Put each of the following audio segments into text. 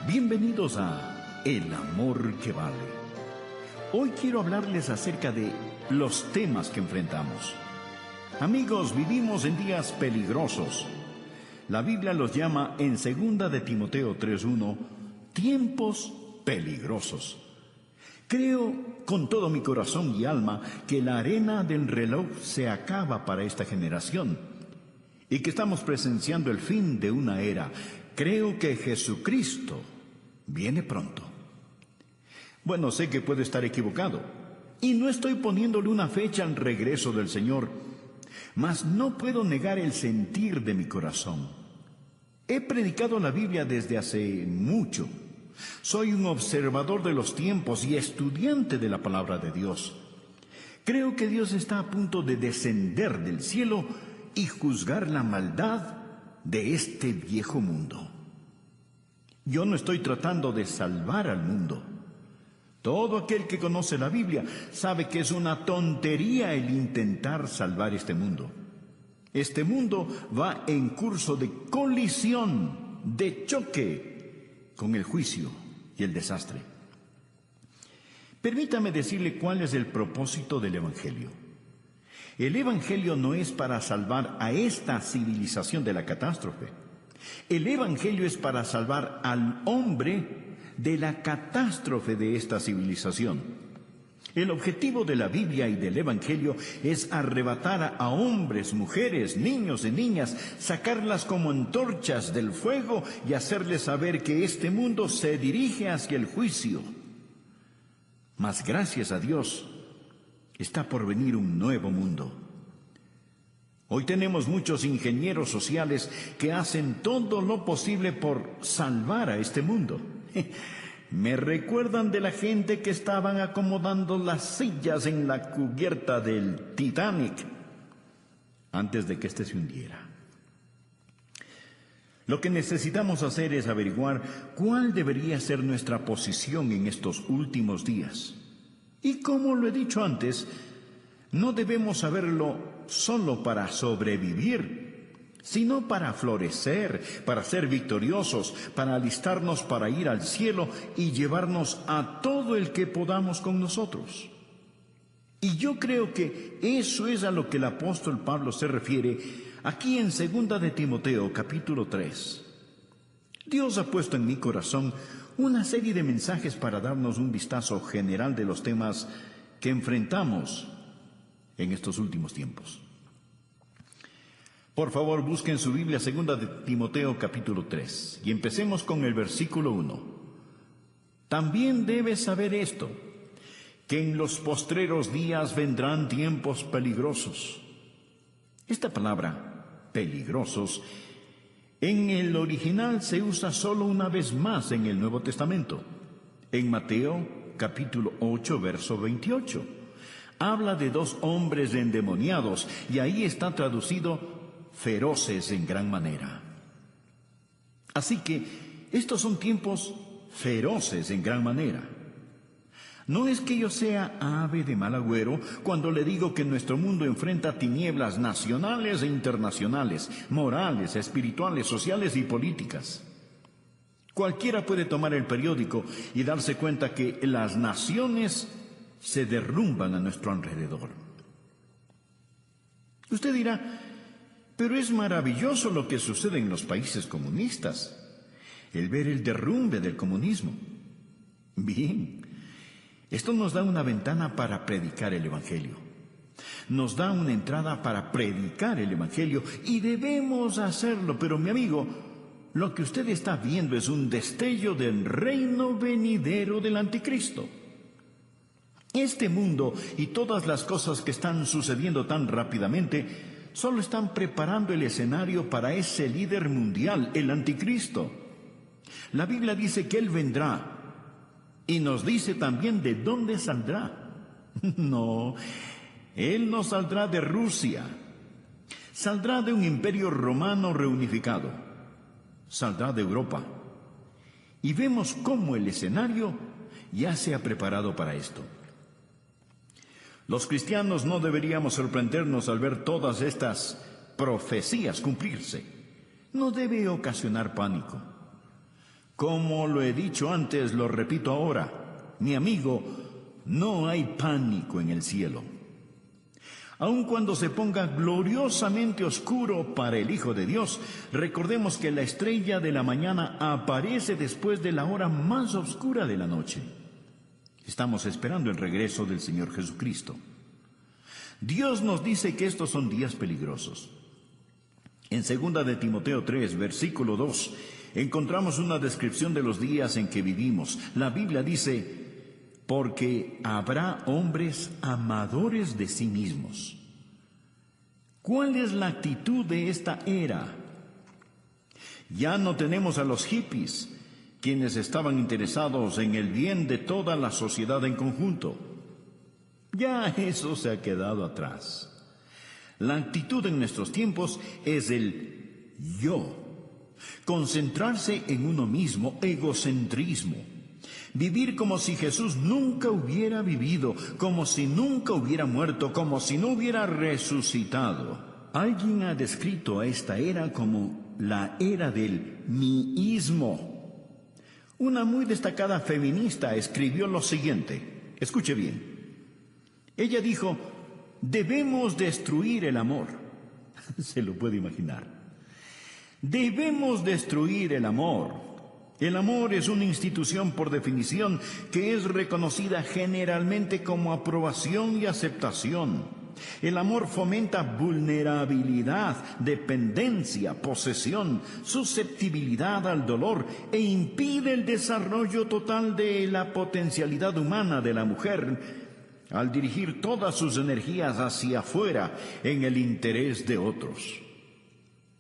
Bienvenidos a El Amor que Vale. Hoy quiero hablarles acerca de los temas que enfrentamos. Amigos, vivimos en días peligrosos. La Biblia los llama en 2 de Timoteo 3:1, tiempos peligrosos. Creo con todo mi corazón y alma que la arena del reloj se acaba para esta generación y que estamos presenciando el fin de una era. Creo que Jesucristo viene pronto. Bueno, sé que puedo estar equivocado y no estoy poniéndole una fecha al regreso del Señor, mas no puedo negar el sentir de mi corazón. He predicado la Biblia desde hace mucho. Soy un observador de los tiempos y estudiante de la palabra de Dios. Creo que Dios está a punto de descender del cielo y juzgar la maldad de este viejo mundo. Yo no estoy tratando de salvar al mundo. Todo aquel que conoce la Biblia sabe que es una tontería el intentar salvar este mundo. Este mundo va en curso de colisión, de choque con el juicio y el desastre. Permítame decirle cuál es el propósito del Evangelio. El Evangelio no es para salvar a esta civilización de la catástrofe. El Evangelio es para salvar al hombre de la catástrofe de esta civilización. El objetivo de la Biblia y del Evangelio es arrebatar a hombres, mujeres, niños y niñas, sacarlas como antorchas del fuego y hacerles saber que este mundo se dirige hacia el juicio. Mas gracias a Dios, está por venir un nuevo mundo. Hoy tenemos muchos ingenieros sociales que hacen todo lo posible por salvar a este mundo. Me recuerdan de la gente que estaban acomodando las sillas en la cubierta del Titanic antes de que éste se hundiera. Lo que necesitamos hacer es averiguar cuál debería ser nuestra posición en estos últimos días. Y como lo he dicho antes, no debemos saberlo solo para sobrevivir, sino para florecer, para ser victoriosos, para alistarnos para ir al cielo y llevarnos a todo el que podamos con nosotros. Y yo creo que eso es a lo que el apóstol Pablo se refiere aquí en 2 de Timoteo capítulo 3. Dios ha puesto en mi corazón una serie de mensajes para darnos un vistazo general de los temas que enfrentamos en estos últimos tiempos. Por favor, busquen su Biblia, 2 de Timoteo capítulo 3, y empecemos con el versículo 1. También debes saber esto, que en los postreros días vendrán tiempos peligrosos. Esta palabra, peligrosos, en el original se usa solo una vez más en el Nuevo Testamento. En Mateo capítulo 8, verso 28. Habla de dos hombres endemoniados, y ahí está traducido feroces en gran manera. Así que estos son tiempos feroces en gran manera. No es que yo sea ave de mal agüero cuando le digo que nuestro mundo enfrenta tinieblas nacionales e internacionales, morales, espirituales, sociales y políticas. Cualquiera puede tomar el periódico y darse cuenta que las naciones se derrumban a nuestro alrededor. Usted dirá, pero es maravilloso lo que sucede en los países comunistas, el ver el derrumbe del comunismo. Bien, esto nos da una ventana para predicar el Evangelio. Nos da una entrada para predicar el Evangelio y debemos hacerlo, pero mi amigo, lo que usted está viendo es un destello del reino venidero del anticristo. Este mundo y todas las cosas que están sucediendo tan rápidamente solo están preparando el escenario para ese líder mundial, el anticristo. La Biblia dice que él vendrá y nos dice también de dónde saldrá. No, él no saldrá de Rusia. Saldrá de un imperio romano reunificado. Saldrá de Europa. Y vemos cómo el escenario ya se ha preparado para esto. Los cristianos no deberíamos sorprendernos al ver todas estas profecías cumplirse. No debe ocasionar pánico. Como lo he dicho antes, lo repito ahora. Mi amigo, no hay pánico en el cielo. Aun cuando se ponga gloriosamente oscuro para el Hijo de Dios, recordemos que la estrella de la mañana aparece después de la hora más oscura de la noche. Estamos esperando el regreso del Señor Jesucristo. Dios nos dice que estos son días peligrosos. En 2 de Timoteo 3, versículo 2, encontramos una descripción de los días en que vivimos. La Biblia dice: porque habrá hombres amadores de sí mismos. ¿Cuál es la actitud de esta era? Ya no tenemos a los hippies, quienes estaban interesados en el bien de toda la sociedad en conjunto. Ya eso se ha quedado atrás. La actitud en nuestros tiempos es el yo, concentrarse en uno mismo, egocentrismo. Vivir como si Jesús nunca hubiera vivido, como si nunca hubiera muerto, como si no hubiera resucitado. Alguien ha descrito a esta era como la era del miísmo. Una muy destacada feminista escribió lo siguiente. Escuche bien. Ella dijo: debemos destruir el amor. Se lo puede imaginar. Debemos destruir el amor. El amor es una institución por definición que es reconocida generalmente como aprobación y aceptación. El amor fomenta vulnerabilidad, dependencia, posesión, susceptibilidad al dolor e impide el desarrollo total de la potencialidad humana de la mujer al dirigir todas sus energías hacia afuera en el interés de otros.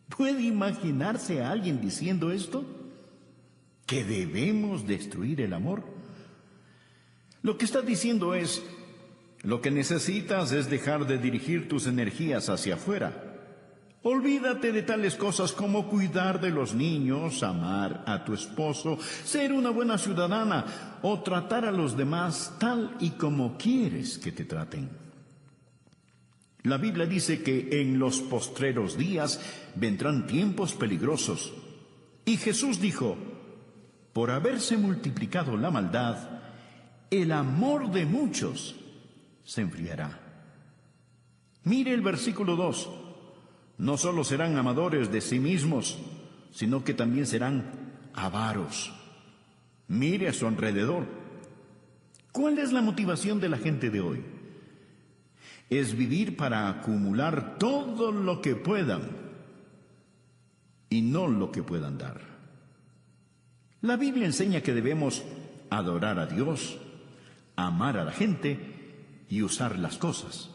¿Puede imaginarse a alguien diciendo esto? ¿Que debemos destruir el amor? Lo que está diciendo es: lo que necesitas es dejar de dirigir tus energías hacia afuera. Olvídate de tales cosas como cuidar de los niños, amar a tu esposo, ser una buena ciudadana o tratar a los demás tal y como quieres que te traten. La Biblia dice que en los postreros días vendrán tiempos peligrosos. Y Jesús dijo: por haberse multiplicado la maldad, el amor de muchos se enfriará. Mire el versículo 2. No solo serán amadores de sí mismos, sino que también serán avaros. Mire a su alrededor. ¿Cuál es la motivación de la gente de hoy? Es vivir para acumular todo lo que puedan y no lo que puedan dar. La Biblia enseña que debemos adorar a Dios, amar a la gente y usar las cosas.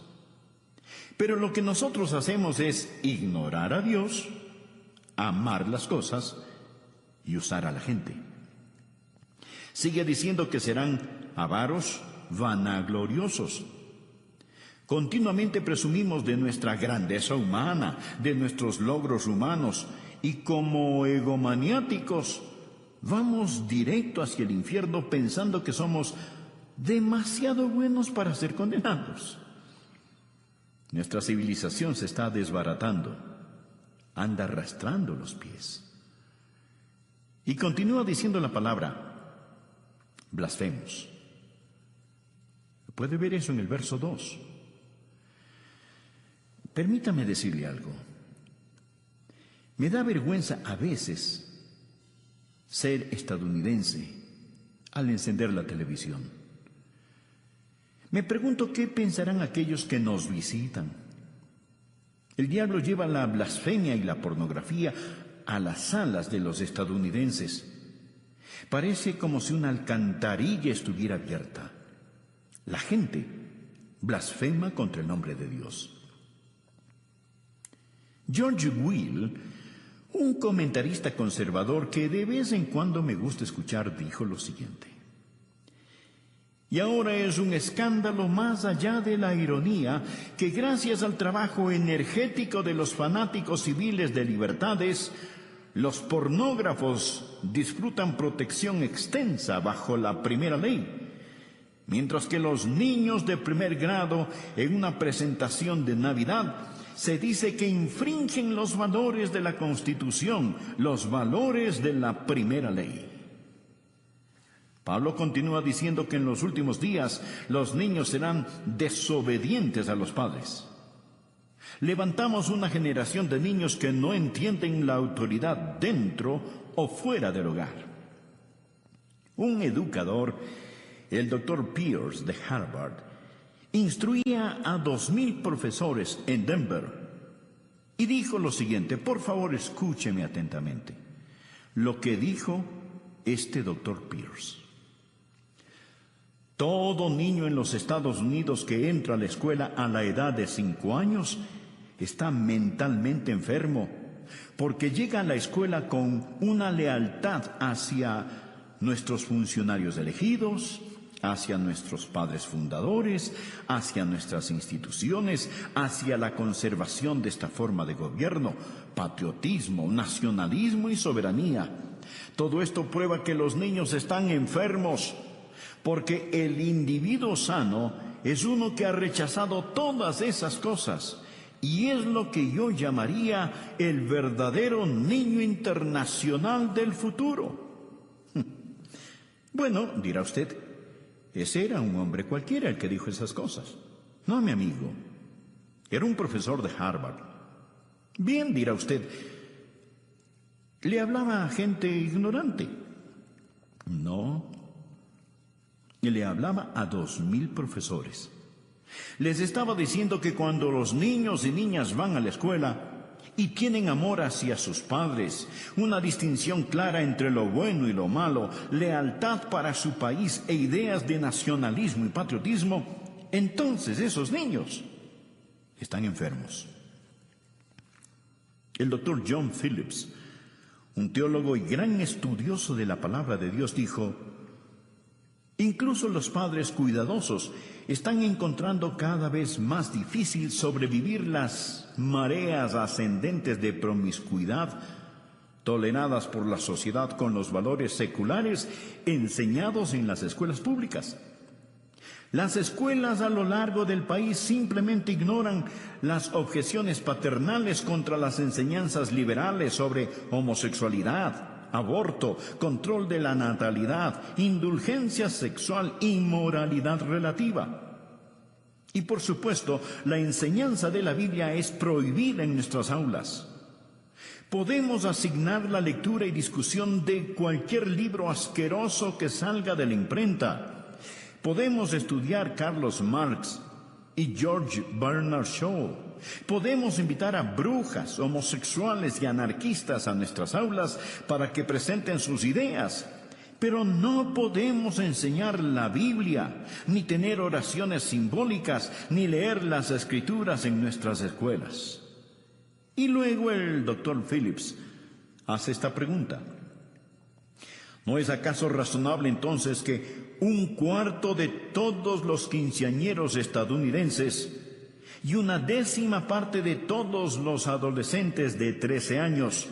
Pero lo que nosotros hacemos es ignorar a Dios, amar las cosas y usar a la gente. Sigue diciendo que serán avaros, vanagloriosos. Continuamente presumimos de nuestra grandeza humana, de nuestros logros humanos, y como egomaniáticos vamos directo hacia el infierno pensando que somos demasiado buenos para ser condenados. Nuestra civilización se está desbaratando, anda arrastrando los pies. Y continúa diciendo la palabra: blasfemos. Puede ver eso en el verso 2. Permítame decirle algo. Me da vergüenza a veces ser estadounidense al encender la televisión. Me pregunto qué pensarán aquellos que nos visitan. El diablo lleva la blasfemia y la pornografía a las salas de los estadounidenses. Parece como si una alcantarilla estuviera abierta. La gente blasfema contra el nombre de Dios. George Will, un comentarista conservador que de vez en cuando me gusta escuchar, dijo lo siguiente: y ahora es un escándalo más allá de la ironía que gracias al trabajo energético de los fanáticos civiles de libertades, los pornógrafos disfrutan protección extensa bajo la primera ley, mientras que los niños de primer grado en una presentación de Navidad se dice que infringen los valores de la Constitución, los valores de la primera ley. Pablo continúa diciendo que en los últimos días los niños serán desobedientes a los padres. Levantamos una generación de niños que no entienden la autoridad dentro o fuera del hogar. Un educador, el Dr. Pierce de Harvard, instruía a 2,000 profesores en Denver y dijo lo siguiente. Por favor, escúcheme atentamente lo que dijo este Dr. Pierce. Todo niño en los Estados Unidos que entra a la escuela a la edad de 5 años está mentalmente enfermo, porque llega a la escuela con una lealtad hacia nuestros funcionarios elegidos, hacia nuestros padres fundadores, hacia nuestras instituciones, hacia la conservación de esta forma de gobierno, patriotismo, nacionalismo y soberanía. Todo esto prueba que los niños están enfermos, porque el individuo sano es uno que ha rechazado todas esas cosas, y es lo que yo llamaría el verdadero niño internacional del futuro. Bueno, dirá usted, ese era un hombre cualquiera el que dijo esas cosas. No, mi amigo, era un profesor de Harvard. Bien, dirá usted, le hablaba a gente ignorante. No, le hablaba a 2,000 profesores. Les estaba diciendo que cuando los niños y niñas van a la escuela y tienen amor hacia sus padres, una distinción clara entre lo bueno y lo malo, lealtad para su país e ideas de nacionalismo y patriotismo, entonces esos niños están enfermos. El Dr. John Phillips, un teólogo y gran estudioso de la palabra de Dios, dijo: incluso los padres cuidadosos están encontrando cada vez más difícil sobrevivir las mareas ascendentes de promiscuidad toleradas por la sociedad con los valores seculares enseñados en las escuelas públicas. Las escuelas a lo largo del país simplemente ignoran las objeciones paternales contra las enseñanzas liberales sobre homosexualidad, aborto, control de la natalidad, indulgencia sexual y moralidad relativa. Y por supuesto, la enseñanza de la Biblia es prohibida en nuestras aulas. Podemos asignar la lectura y discusión de cualquier libro asqueroso que salga de la imprenta. Podemos estudiar Carlos Marx y George Bernard Shaw. Podemos invitar a brujas, homosexuales y anarquistas a nuestras aulas para que presenten sus ideas. Pero no podemos enseñar la Biblia, ni tener oraciones simbólicas, ni leer las Escrituras en nuestras escuelas. Y luego el Dr. Phillips hace esta pregunta: ¿no es acaso razonable entonces que 1/4 de todos los quinceañeros estadounidenses y 1/10 parte de todos los adolescentes de 13 años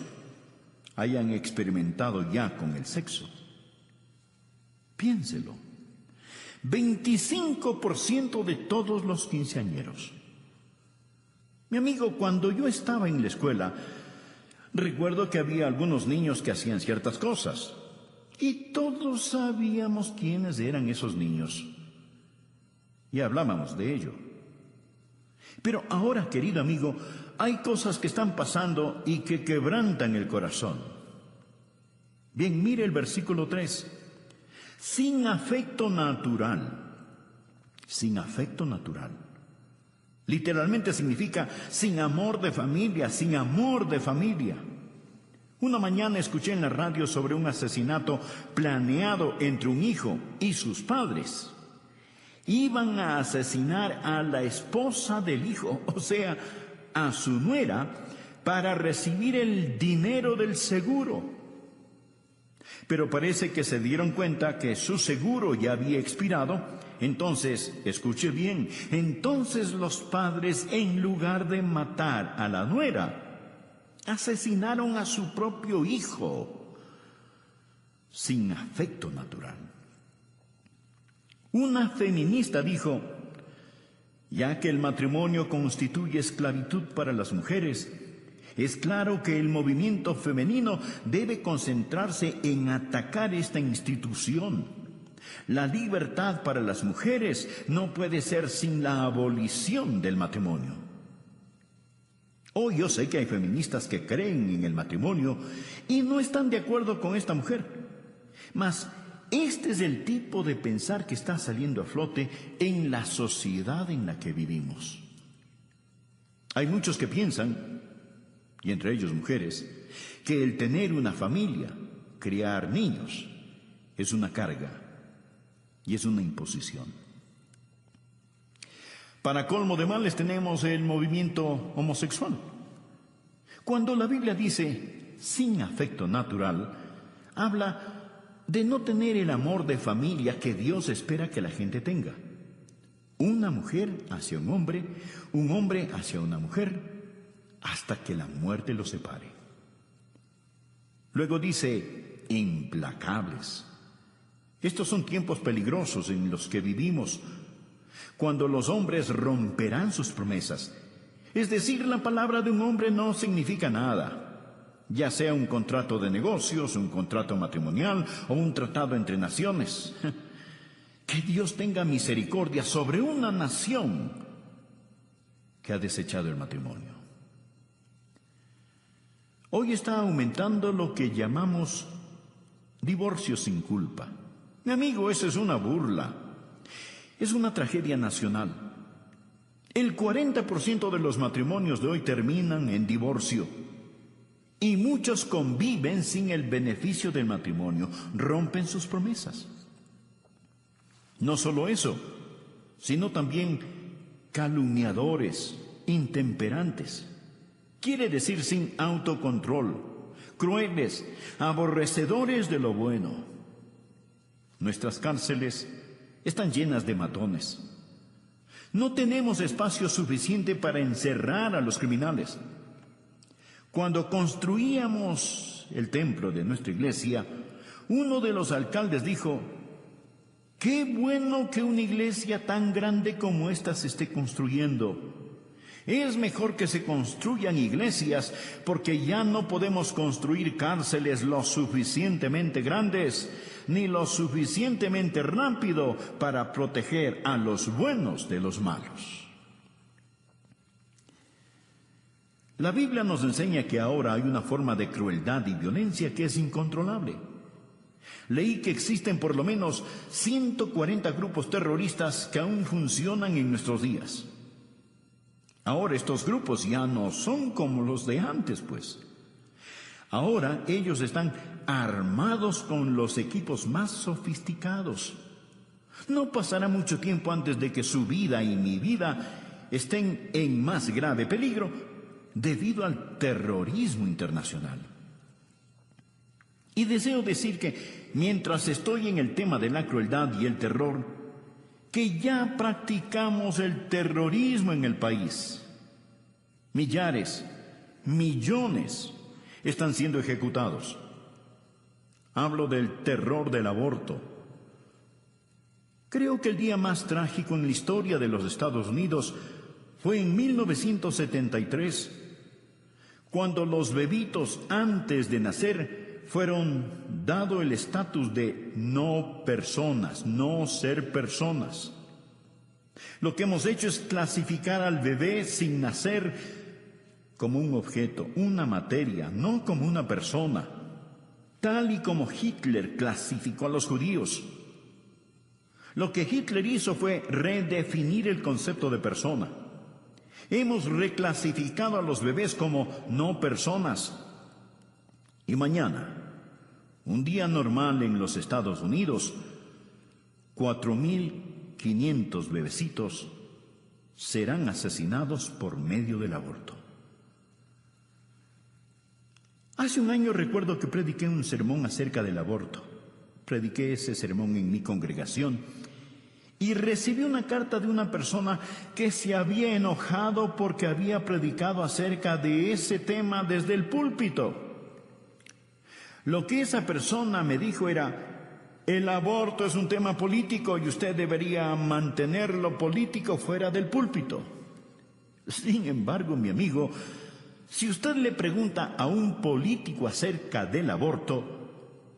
hayan experimentado ya con el sexo? Piénselo. 25% de todos los quinceañeros. Mi amigo, cuando yo estaba en la escuela, recuerdo que había algunos niños que hacían ciertas cosas, y todos sabíamos quiénes eran esos niños, y hablábamos de ello. Pero ahora, querido amigo, hay cosas que están pasando y que quebrantan el corazón. Bien, mire el versículo 3. Sin afecto natural. Sin afecto natural. Literalmente significa sin amor de familia, sin amor de familia. Una mañana escuché en la radio sobre un asesinato planeado entre un hijo y sus padres. Iban a asesinar a la esposa del hijo, o sea, a su nuera, para recibir el dinero del seguro. Pero parece que se dieron cuenta que su seguro ya había expirado. Entonces, escuche bien, entonces los padres, en lugar de matar a la nuera, asesinaron a su propio hijo, sin afecto natural. Una feminista dijo: ya que el matrimonio constituye esclavitud para las mujeres, es claro que el movimiento femenino debe concentrarse en atacar esta institución. La libertad para las mujeres no puede ser sin la abolición del matrimonio. Hoy yo sé que hay feministas que creen en el matrimonio y no están de acuerdo con esta mujer. Mas este es el tipo de pensar que está saliendo a flote en la sociedad en la que vivimos. Hay muchos que piensan, y entre ellos mujeres, que el tener una familia, criar niños, es una carga y es una imposición. Para colmo de males tenemos el movimiento homosexual. Cuando la Biblia dice sin afecto natural, habla de no tener el amor de familia que Dios espera que la gente tenga. Una mujer hacia un hombre hacia una mujer, hasta que la muerte los separe. Luego dice, implacables. Estos son tiempos peligrosos en los que vivimos, cuando los hombres romperán sus promesas. Es decir, la palabra de un hombre no significa nada, ya sea un contrato de negocios, un contrato matrimonial o un tratado entre naciones. Que Dios tenga misericordia sobre una nación que ha desechado el matrimonio. Hoy está aumentando lo que llamamos divorcio sin culpa. Mi amigo, eso es una burla. Es una tragedia nacional. El 40% de los matrimonios de hoy terminan en divorcio. Y muchos conviven sin el beneficio del matrimonio, rompen sus promesas. No solo eso, sino también calumniadores, intemperantes. Quiere decir sin autocontrol, crueles, aborrecedores de lo bueno. Nuestras cárceles están llenas de matones. No tenemos espacio suficiente para encerrar a los criminales. Cuando construíamos el templo de nuestra iglesia, uno de los alcaldes dijo: «Qué bueno que una iglesia tan grande como esta se esté construyendo. Es mejor que se construyan iglesias, porque ya no podemos construir cárceles lo suficientemente grandes, ni lo suficientemente rápido para proteger a los buenos de los malos». La Biblia nos enseña que ahora hay una forma de crueldad y violencia que es incontrolable. Leí que existen por lo menos 140 grupos terroristas que aún funcionan en nuestros días. Ahora estos grupos ya no son como los de antes, pues. Ahora ellos están armados con los equipos más sofisticados. No pasará mucho tiempo antes de que su vida y mi vida estén en más grave peligro debido al terrorismo internacional. Y deseo decir que mientras estoy en el tema de la crueldad y el terror, que ya practicamos el terrorismo en el país. Millares, millones están siendo ejecutados. Hablo del terror del aborto. Creo que el día más trágico en la historia de los Estados Unidos fue en 1973, cuando los bebitos antes de nacer fueron dado el estatus de no personas, no ser personas. Lo que hemos hecho es clasificar al bebé sin nacer como un objeto, una materia, no como una persona, tal y como Hitler clasificó a los judíos. Lo que Hitler hizo fue redefinir el concepto de persona. Hemos reclasificado a los bebés como no personas. Y mañana, un día normal en los Estados Unidos, 4.500 bebecitos serán asesinados por medio del aborto. Hace un año recuerdo que prediqué un sermón acerca del aborto. Prediqué ese sermón en mi congregación y recibí una carta de una persona que se había enojado porque había predicado acerca de ese tema desde el púlpito. Lo que esa persona me dijo era: el aborto es un tema político y usted debería mantener lo político fuera del púlpito. Sin embargo, mi amigo, si usted le pregunta a un político acerca del aborto,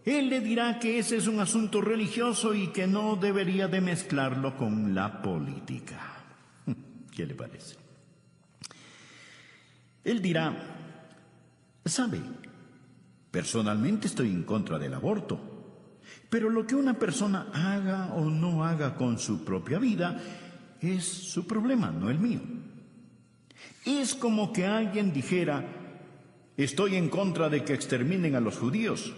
él le dirá que ese es un asunto religioso y que no debería de mezclarlo con la política. ¿Qué le parece? Él dirá, ¿sabe? Personalmente estoy en contra del aborto, pero lo que una persona haga o no haga con su propia vida es su problema, no el mío. Es como que alguien dijera, estoy en contra de que exterminen a los judíos,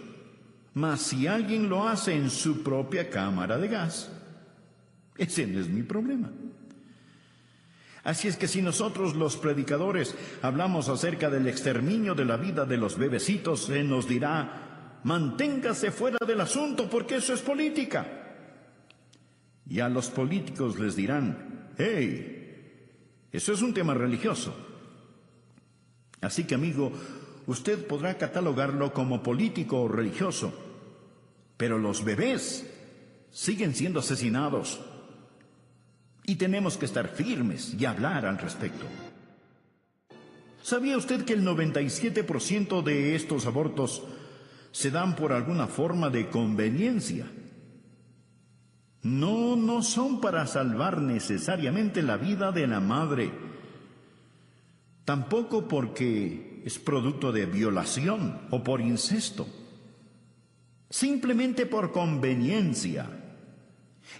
mas si alguien lo hace en su propia cámara de gas, ese no es mi problema. Así es que si nosotros los predicadores hablamos acerca del exterminio de la vida de los bebecitos, se nos dirá, manténgase fuera del asunto porque eso es política. Y a los políticos les dirán, hey, eso es un tema religioso. Así que, amigo, usted podrá catalogarlo como político o religioso, pero los bebés siguen siendo asesinados. Y tenemos que estar firmes y hablar al respecto. ¿Sabía usted que el 97% de estos abortos se dan por alguna forma de conveniencia? No son para salvar necesariamente la vida de la madre. Tampoco porque es producto de violación o por incesto. Simplemente por conveniencia.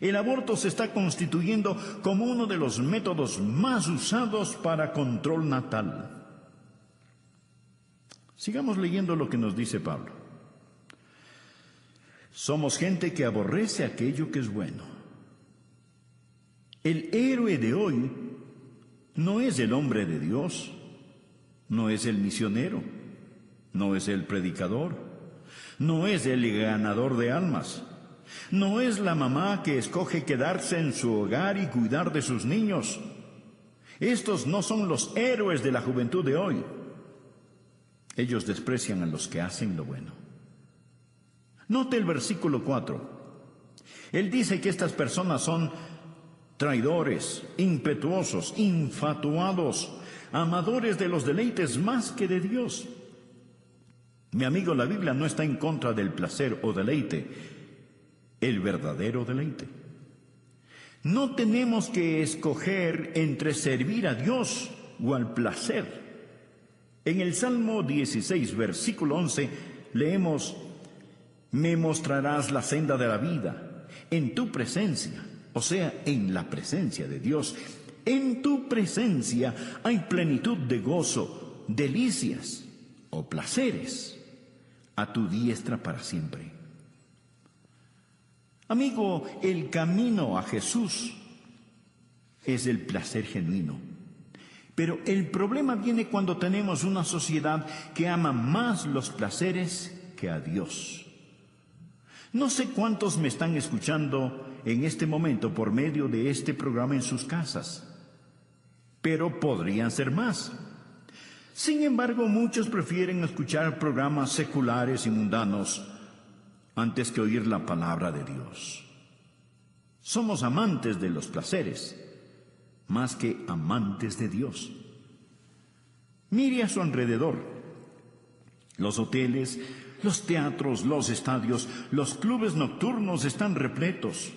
El aborto se está constituyendo como uno de los métodos más usados para control natal. Sigamos leyendo lo que nos dice Pablo. Somos gente que aborrece aquello que es bueno. El héroe de hoy no es el hombre de Dios, no es el misionero, no es el predicador, no es el ganador de almas. No es la mamá que escoge quedarse en su hogar y cuidar de sus niños. Estos no son los héroes de la juventud de hoy. Ellos desprecian a los que hacen lo bueno. Note el versículo 4. Él dice que estas personas son traidores, impetuosos, infatuados, amadores de los deleites más que de Dios. Mi amigo, la Biblia no está en contra del placer o deleite, el verdadero deleite. No tenemos que escoger entre servir a Dios o al placer. En el Salmo 16, versículo 11, leemos, me mostrarás la senda de la vida, en tu presencia, o sea, en la presencia de Dios. En tu presencia hay plenitud de gozo, delicias o placeres, a tu diestra para siempre. Amigo, el camino a Jesús es el placer genuino. Pero el problema viene cuando tenemos una sociedad que ama más los placeres que a Dios. No sé cuántos me están escuchando en este momento por medio de este programa en sus casas, pero podrían ser más. Sin embargo, muchos prefieren escuchar programas seculares y mundanos antes que oír la palabra de Dios. Somos amantes de los placeres, más que amantes de Dios. Mire a su alrededor. Los hoteles, los teatros, los estadios, los clubes nocturnos están repletos.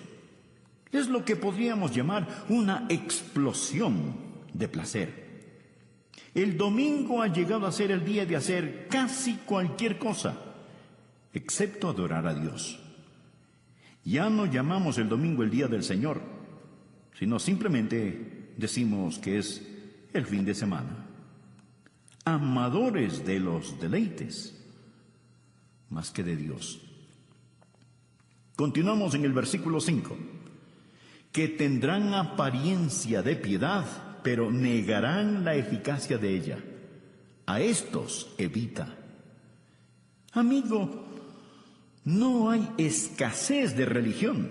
Es lo que podríamos llamar una explosión de placer. El domingo ha llegado a ser el día de hacer casi cualquier cosa, excepto adorar a Dios. Ya no llamamos el domingo el día del Señor, sino simplemente decimos que es el fin de semana. Amadores de los deleites, más que de Dios. Continuamos en el versículo 5. Que tendrán apariencia de piedad, pero negarán la eficacia de ella. A estos evita. Amigo, no hay escasez de religión,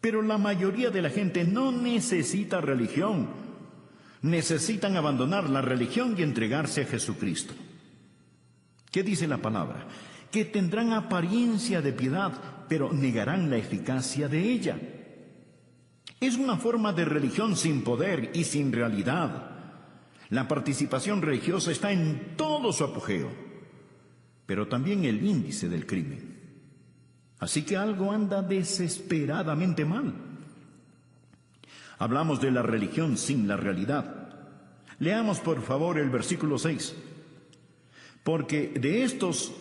pero la mayoría de la gente no necesita religión. Necesitan abandonar la religión y entregarse a Jesucristo. ¿Qué dice la palabra? Que tendrán apariencia de piedad, pero negarán la eficacia de ella. Es una forma de religión sin poder y sin realidad. La participación religiosa está en todo su apogeo, pero también el índice del crimen. Así que algo anda desesperadamente mal. Hablamos de la religión sin la realidad. Leamos por favor el versículo 6. Porque de estos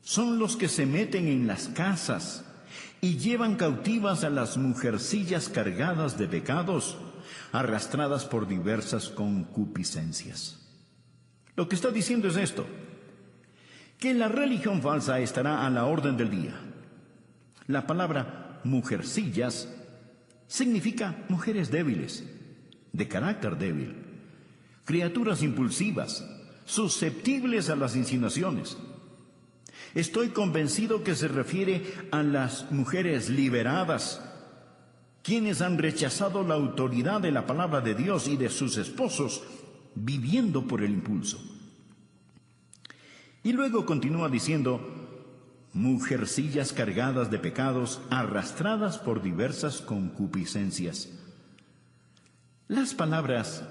son los que se meten en las casas y llevan cautivas a las mujercillas cargadas de pecados, arrastradas por diversas concupiscencias. Lo que está diciendo es esto, que la religión falsa estará a la orden del día. La palabra mujercillas significa mujeres débiles, de carácter débil, criaturas impulsivas, susceptibles a las insinuaciones. Estoy convencido que se refiere a las mujeres liberadas, quienes han rechazado la autoridad de la palabra de Dios y de sus esposos, viviendo por el impulso. Y luego continúa diciendo, mujercillas cargadas de pecados, arrastradas por diversas concupiscencias. Las palabras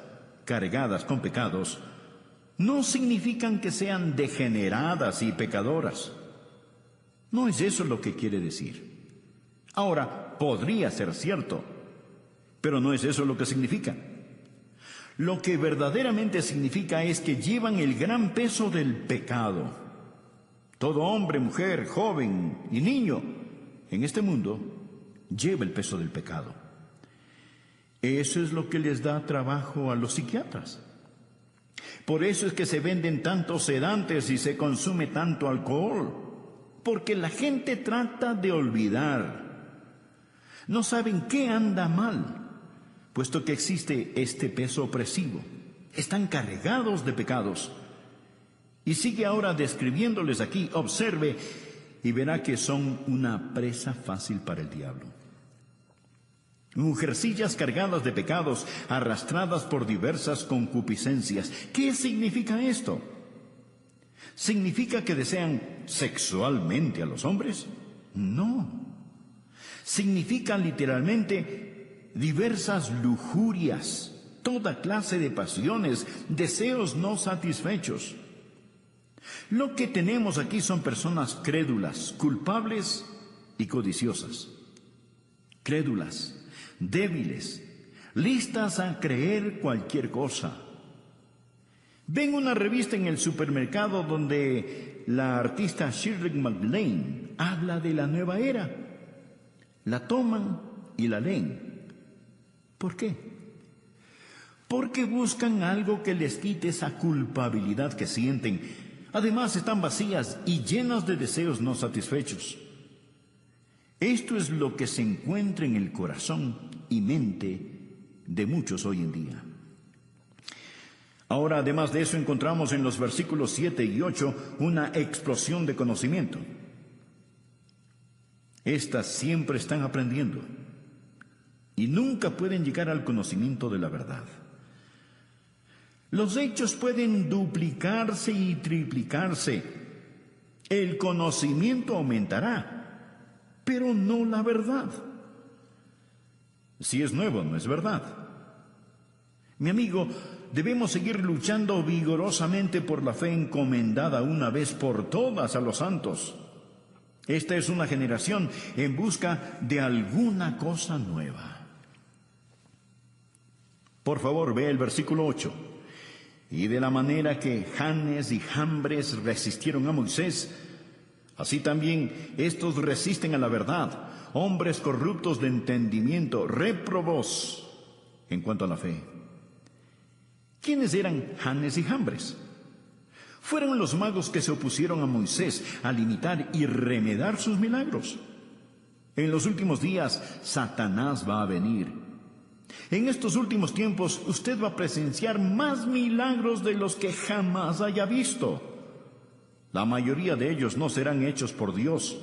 cargadas con pecados no significan que sean degeneradas y pecadoras. No es eso lo que quiere decir. Ahora, podría ser cierto, pero no es eso lo que significa. Lo que verdaderamente significa es que llevan el gran peso del pecado. Todo hombre, mujer, joven y niño en este mundo lleva el peso del pecado. Eso es lo que les da trabajo a los psiquiatras. Por eso es que se venden tantos sedantes y se consume tanto alcohol, porque la gente trata de olvidar. No saben qué anda mal, puesto que existe este peso opresivo. Están cargados de pecados. Y sigue ahora describiéndoles aquí, observe y verá que son una presa fácil para el diablo. Mujercillas cargadas de pecados, arrastradas por diversas concupiscencias. ¿Qué significa esto? ¿Significa que desean sexualmente a los hombres? No. Significa literalmente diversas lujurias, toda clase de pasiones, deseos no satisfechos. Lo que tenemos aquí son personas crédulas, culpables y codiciosas. Crédulas, débiles, listas a creer cualquier cosa. Ven una revista en el supermercado donde la artista Shirley MacLaine habla de la nueva era. La toman y la leen. ¿Por qué? Porque buscan algo que les quite esa culpabilidad que sienten. Además están vacías y llenas de deseos no satisfechos. Esto es lo que se encuentra en el corazón y mente de muchos hoy en día. Ahora, además de eso, encontramos en los versículos 7 y 8 una explosión de conocimiento. Estas siempre están aprendiendo y nunca pueden llegar al conocimiento de la verdad. Los hechos pueden duplicarse y triplicarse. El conocimiento aumentará, pero no la verdad. Si es nuevo, no es verdad. Mi amigo, debemos seguir luchando vigorosamente por la fe encomendada una vez por todas a los santos. Esta es una generación en busca de alguna cosa nueva. Por favor, ve el versículo 8. Y de la manera que Janes y Jambres resistieron a Moisés, así también estos resisten a la verdad, hombres corruptos de entendimiento, réprobos en cuanto a la fe. ¿Quiénes eran Janes y Jambres? Fueron los magos que se opusieron a Moisés al imitar y remedar sus milagros. En los últimos días, Satanás va a venir. En estos últimos tiempos, usted va a presenciar más milagros de los que jamás haya visto. La mayoría de ellos no serán hechos por Dios,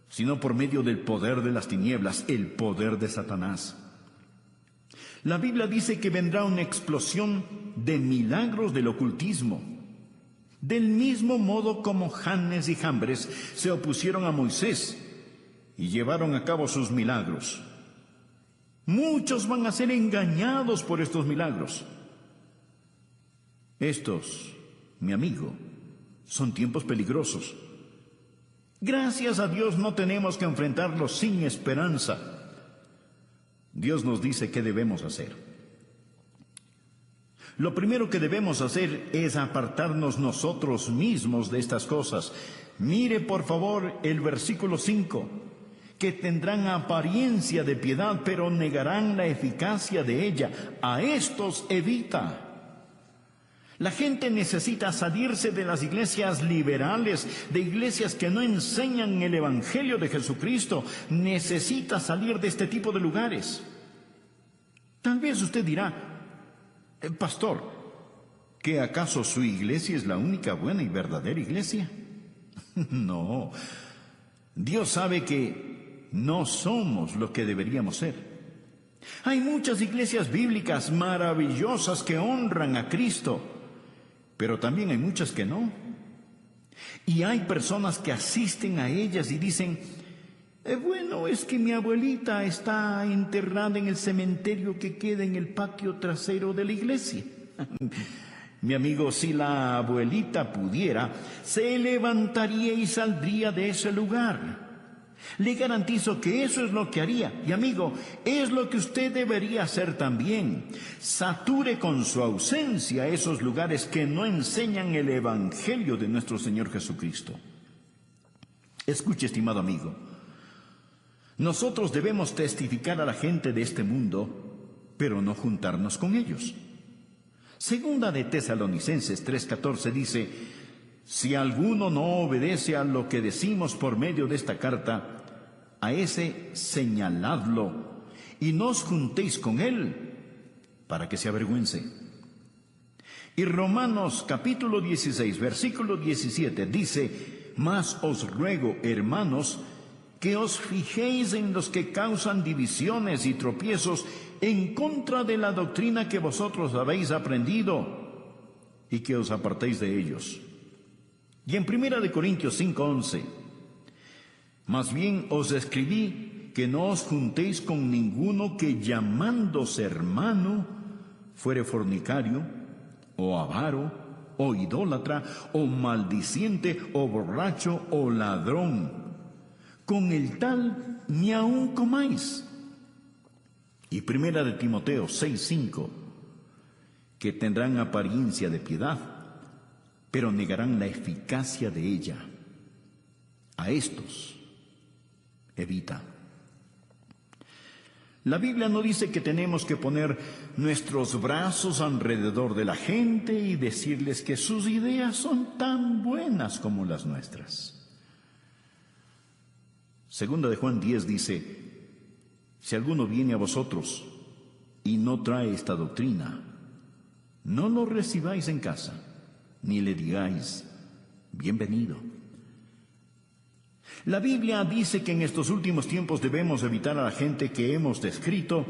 sino por medio del poder de las tinieblas, el poder de Satanás. La Biblia dice que vendrá una explosión de milagros del ocultismo. Del mismo modo como Janes y Jambres se opusieron a Moisés y llevaron a cabo sus milagros. Muchos van a ser engañados por estos milagros. Estos, mi amigo, son tiempos peligrosos. Gracias a Dios no tenemos que enfrentarlo sin esperanza. Dios nos dice qué debemos hacer. Lo primero que debemos hacer es apartarnos nosotros mismos de estas cosas. Mire por favor el versículo 5, que tendrán apariencia de piedad, pero negarán la eficacia de ella. A estos evita. La gente necesita salirse de las iglesias liberales, de iglesias que no enseñan el Evangelio de Jesucristo. Necesita salir de este tipo de lugares. Tal vez usted dirá, pastor, ¿que acaso su iglesia es la única buena y verdadera iglesia? No, Dios sabe que no somos lo que deberíamos ser. Hay muchas iglesias bíblicas maravillosas que honran a Cristo, pero también hay muchas que no. Y hay personas que asisten a ellas y dicen, bueno, es que mi abuelita está enterrada en el cementerio que queda en el patio trasero de la iglesia. Mi amigo, si la abuelita pudiera, se levantaría y saldría de ese lugar. Le garantizo que eso es lo que haría. Y amigo, es lo que usted debería hacer también. Sature con su ausencia esos lugares que no enseñan el Evangelio de nuestro Señor Jesucristo. Escuche, estimado amigo. Nosotros debemos testificar a la gente de este mundo, pero no juntarnos con ellos. Segunda de Tesalonicenses 3:14 dice, si alguno no obedece a lo que decimos por medio de esta carta, a ese señaladlo y no os juntéis con él para que se avergüence. Y Romanos capítulo 16, versículo 17 dice, mas os ruego, hermanos, que os fijéis en los que causan divisiones y tropiezos en contra de la doctrina que vosotros habéis aprendido, y que os apartéis de ellos. Y en 1 Corintios 5:11, más bien os escribí que no os juntéis con ninguno que llamándose hermano fuere fornicario, o avaro, o idólatra, o maldiciente, o borracho, o ladrón. Con el tal ni aun comáis. Y 1 de Timoteo 6:5, que tendrán apariencia de piedad, pero negarán la eficacia de ella. A estos evita. La Biblia no dice que tenemos que poner nuestros brazos alrededor de la gente y decirles que sus ideas son tan buenas como las nuestras. Segunda de Juan 10 dice, si alguno viene a vosotros y no trae esta doctrina, no lo recibáis en casa, ni le digáis, bienvenido. La Biblia dice que en estos últimos tiempos debemos evitar a la gente que hemos descrito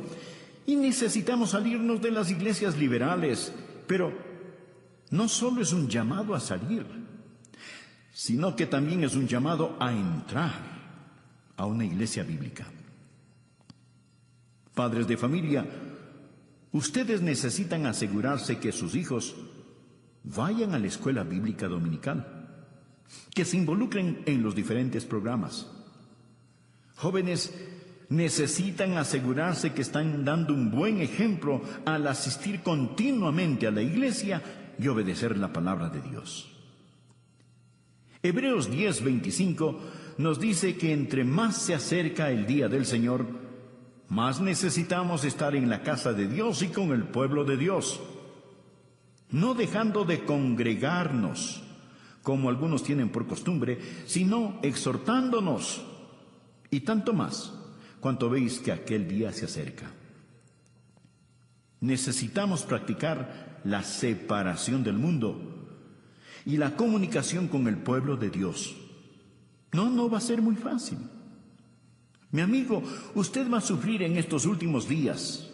y necesitamos salirnos de las iglesias liberales, pero no solo es un llamado a salir, sino que también es un llamado a entrar a una iglesia bíblica. Padres de familia, ustedes necesitan asegurarse que sus hijos vayan a la escuela bíblica dominical, que se involucren en los diferentes programas. Jóvenes necesitan asegurarse que están dando un buen ejemplo al asistir continuamente a la iglesia y obedecer la palabra de Dios. Hebreos 10:25 nos dice que entre más se acerca el día del Señor, más necesitamos estar en la casa de Dios y con el pueblo de Dios, no dejando de congregarnos, como algunos tienen por costumbre, sino exhortándonos, y tanto más, cuanto veis que aquel día se acerca. Necesitamos practicar la separación del mundo y la comunicación con el pueblo de Dios. No va a ser muy fácil. Mi amigo, usted va a sufrir en estos últimos días,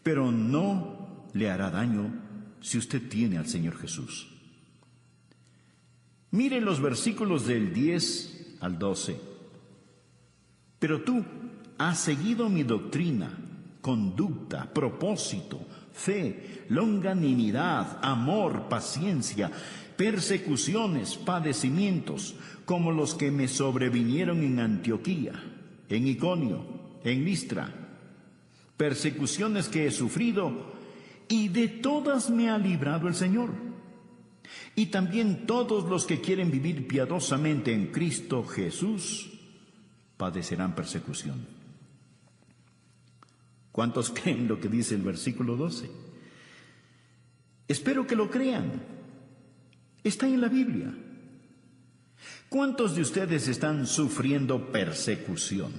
pero no le hará daño si usted tiene al Señor Jesús. Mire los versículos del 10 al 12. Pero tú has seguido mi doctrina, conducta, propósito, fe, longanimidad, amor, paciencia, persecuciones, padecimientos, como los que me sobrevinieron en Antioquía, en Iconio, en Listra, persecuciones que he sufrido, y de todas me ha librado el Señor. Y también todos los que quieren vivir piadosamente en Cristo Jesús padecerán persecución. ¿Cuántos creen lo que dice el versículo 12? Espero que lo crean. Está en la Biblia. ¿Cuántos de ustedes están sufriendo persecución?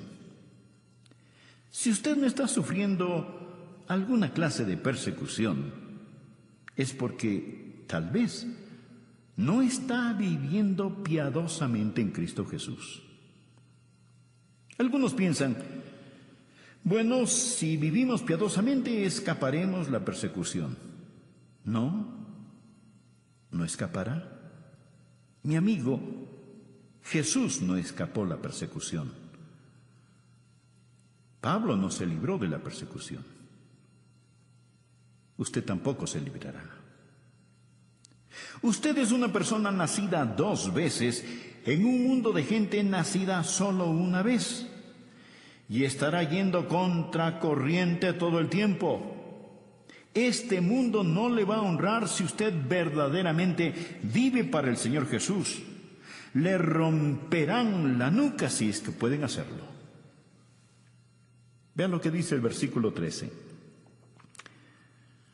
Si usted no está sufriendo alguna clase de persecución, es porque tal vez no está viviendo piadosamente en Cristo Jesús. Algunos piensan, bueno, si vivimos piadosamente escaparemos la persecución. No, no escapará. Mi amigo, Jesús no escapó la persecución. Pablo no se libró de la persecución. Usted tampoco se librará. Usted es una persona nacida 2 veces en un mundo de gente nacida solo una vez. Y estará yendo contracorriente todo el tiempo. Este mundo no le va a honrar si usted verdaderamente vive para el Señor Jesús. Le romperán la nuca si es que pueden hacerlo. Vean lo que dice el versículo 13.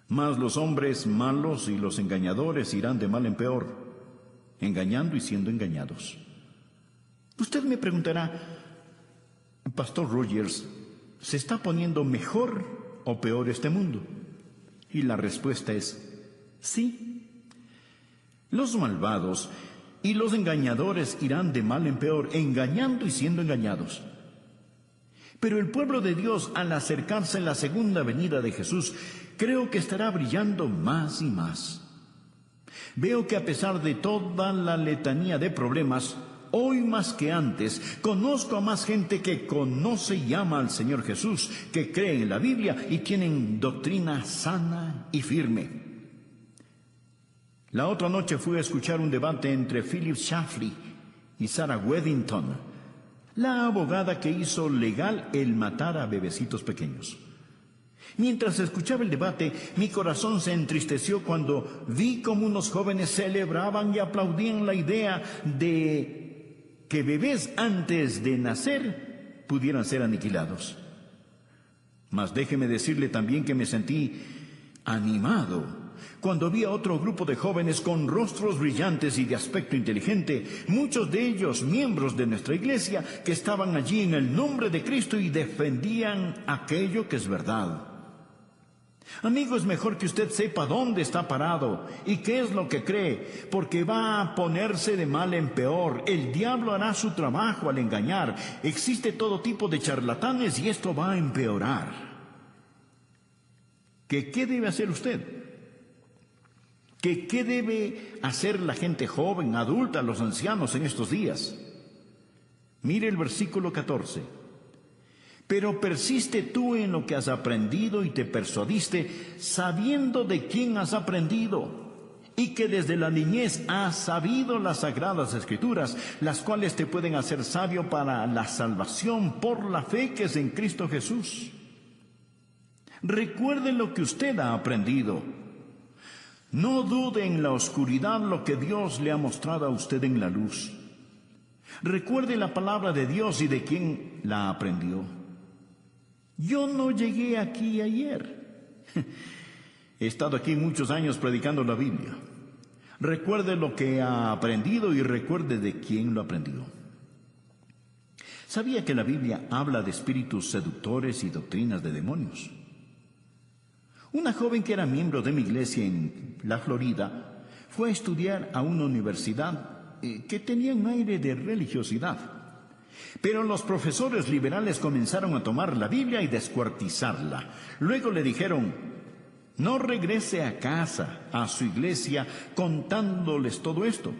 Mas los hombres malos y los engañadores irán de mal en peor, engañando y siendo engañados. Usted me preguntará, Pastor Rogers, ¿se está poniendo mejor o peor este mundo? Y la respuesta es sí. Los malvados y los engañadores irán de mal en peor, engañando y siendo engañados. Pero el pueblo de Dios, al acercarse a la segunda venida de Jesús, creo que estará brillando más y más. Veo que a pesar de toda la letanía de problemas, hoy más que antes, conozco a más gente que conoce y ama al Señor Jesús, que cree en la Biblia y tienen doctrina sana y firme. La otra noche fui a escuchar un debate entre Philip Shafley y Sarah Weddington, la abogada que hizo legal el matar a bebecitos pequeños. Mientras escuchaba el debate, mi corazón se entristeció cuando vi cómo unos jóvenes celebraban y aplaudían la idea de que bebés antes de nacer pudieran ser aniquilados. Mas déjeme decirle también que me sentí animado cuando vi a otro grupo de jóvenes con rostros brillantes y de aspecto inteligente, muchos de ellos miembros de nuestra iglesia, que estaban allí en el nombre de Cristo y defendían aquello que es verdad. Amigo, es mejor que usted sepa dónde está parado y qué es lo que cree, porque va a ponerse de mal en peor. El diablo hará su trabajo al engañar. Existe todo tipo de charlatanes y esto va a empeorar. ¿Qué debe hacer usted? ¿Qué debe hacer la gente joven, adulta, los ancianos en estos días? Mire el versículo 14. Pero persiste tú en lo que has aprendido y te persuadiste, sabiendo de quién has aprendido, y que desde la niñez has sabido las sagradas Escrituras, las cuales te pueden hacer sabio para la salvación por la fe que es en Cristo Jesús. Recuerde lo que usted ha aprendido. No dude en la oscuridad lo que Dios le ha mostrado a usted en la luz. Recuerde la palabra de Dios y de quién la aprendió. Yo no llegué aquí ayer. He estado aquí muchos años predicando la Biblia. Recuerde lo que ha aprendido y recuerde de quién lo aprendió. ¿Sabía que la Biblia habla de espíritus seductores y doctrinas de demonios? Una joven que era miembro de mi iglesia en la Florida fue a estudiar a una universidad que tenía un aire de religiosidad. Pero los profesores liberales comenzaron a tomar la Biblia y descuartizarla. Luego le dijeron, no regrese a casa, a su iglesia, contándoles todo esto.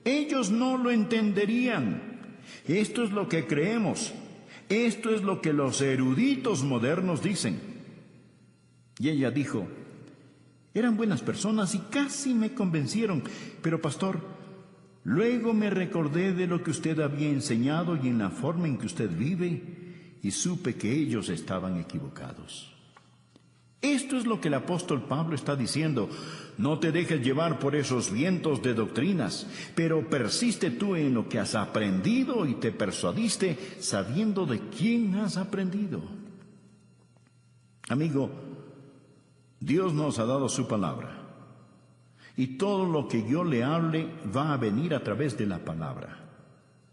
Ellos no lo entenderían. Esto es lo que creemos. Esto es lo que los eruditos modernos dicen. Y ella dijo, Eran buenas personas y casi me convencieron, pero pastor, luego me recordé de lo que usted había enseñado y en la forma en que usted vive, y supe que ellos estaban equivocados. Esto es lo que el apóstol Pablo está diciendo. No te dejes llevar por esos vientos de doctrinas, pero persiste tú en lo que has aprendido y te persuadiste sabiendo de quién has aprendido. Amigo, Dios nos ha dado su palabra, y todo lo que yo le hable va a venir a través de la palabra.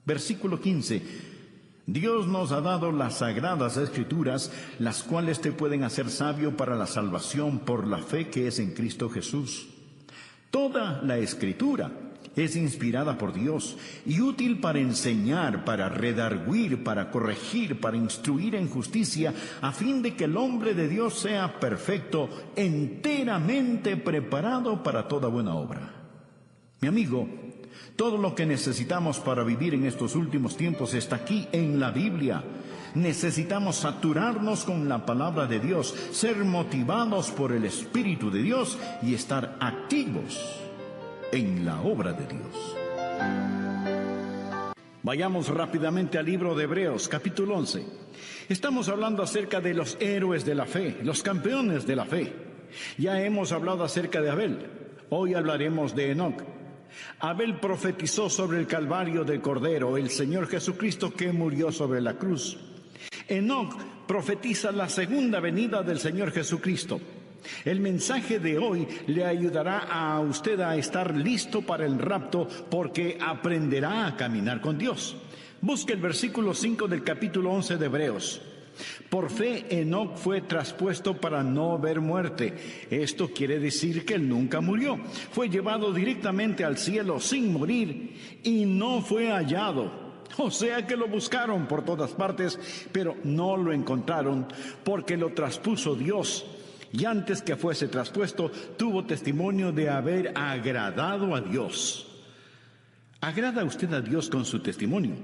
Versículo 15. Dios nos ha dado las sagradas escrituras, las cuales te pueden hacer sabio para la salvación por la fe que es en Cristo Jesús. Toda la escritura es inspirada por Dios y útil para enseñar, para redarguir, para corregir, para instruir en justicia, a fin de que el hombre de Dios sea perfecto, enteramente preparado para toda buena obra. Mi amigo, todo lo que necesitamos para vivir en estos últimos tiempos está aquí en la Biblia. Necesitamos saturarnos con la palabra de Dios, ser motivados por el Espíritu de Dios y estar activos en la obra de Dios. Vayamos rápidamente al libro de Hebreos, capítulo 11. Estamos hablando acerca de los héroes de la fe, los campeones de la fe. Ya hemos hablado acerca de Abel. Hoy hablaremos de Enoc. Abel profetizó sobre el Calvario del Cordero, el Señor Jesucristo que murió sobre la cruz. Enoc profetiza la segunda venida del Señor Jesucristo. El mensaje de hoy le ayudará a usted a estar listo para el rapto, porque aprenderá a caminar con Dios. Busque el versículo 5 del capítulo 11 de Hebreos. Por fe Enoc fue traspuesto para no ver muerte. Esto quiere decir que él nunca murió. Fue llevado directamente al cielo sin morir y no fue hallado. O sea que lo buscaron por todas partes, pero no lo encontraron, porque lo traspuso Dios. Y antes que fuese traspuesto, tuvo testimonio de haber agradado a Dios. ¿Agrada usted a Dios con su testimonio?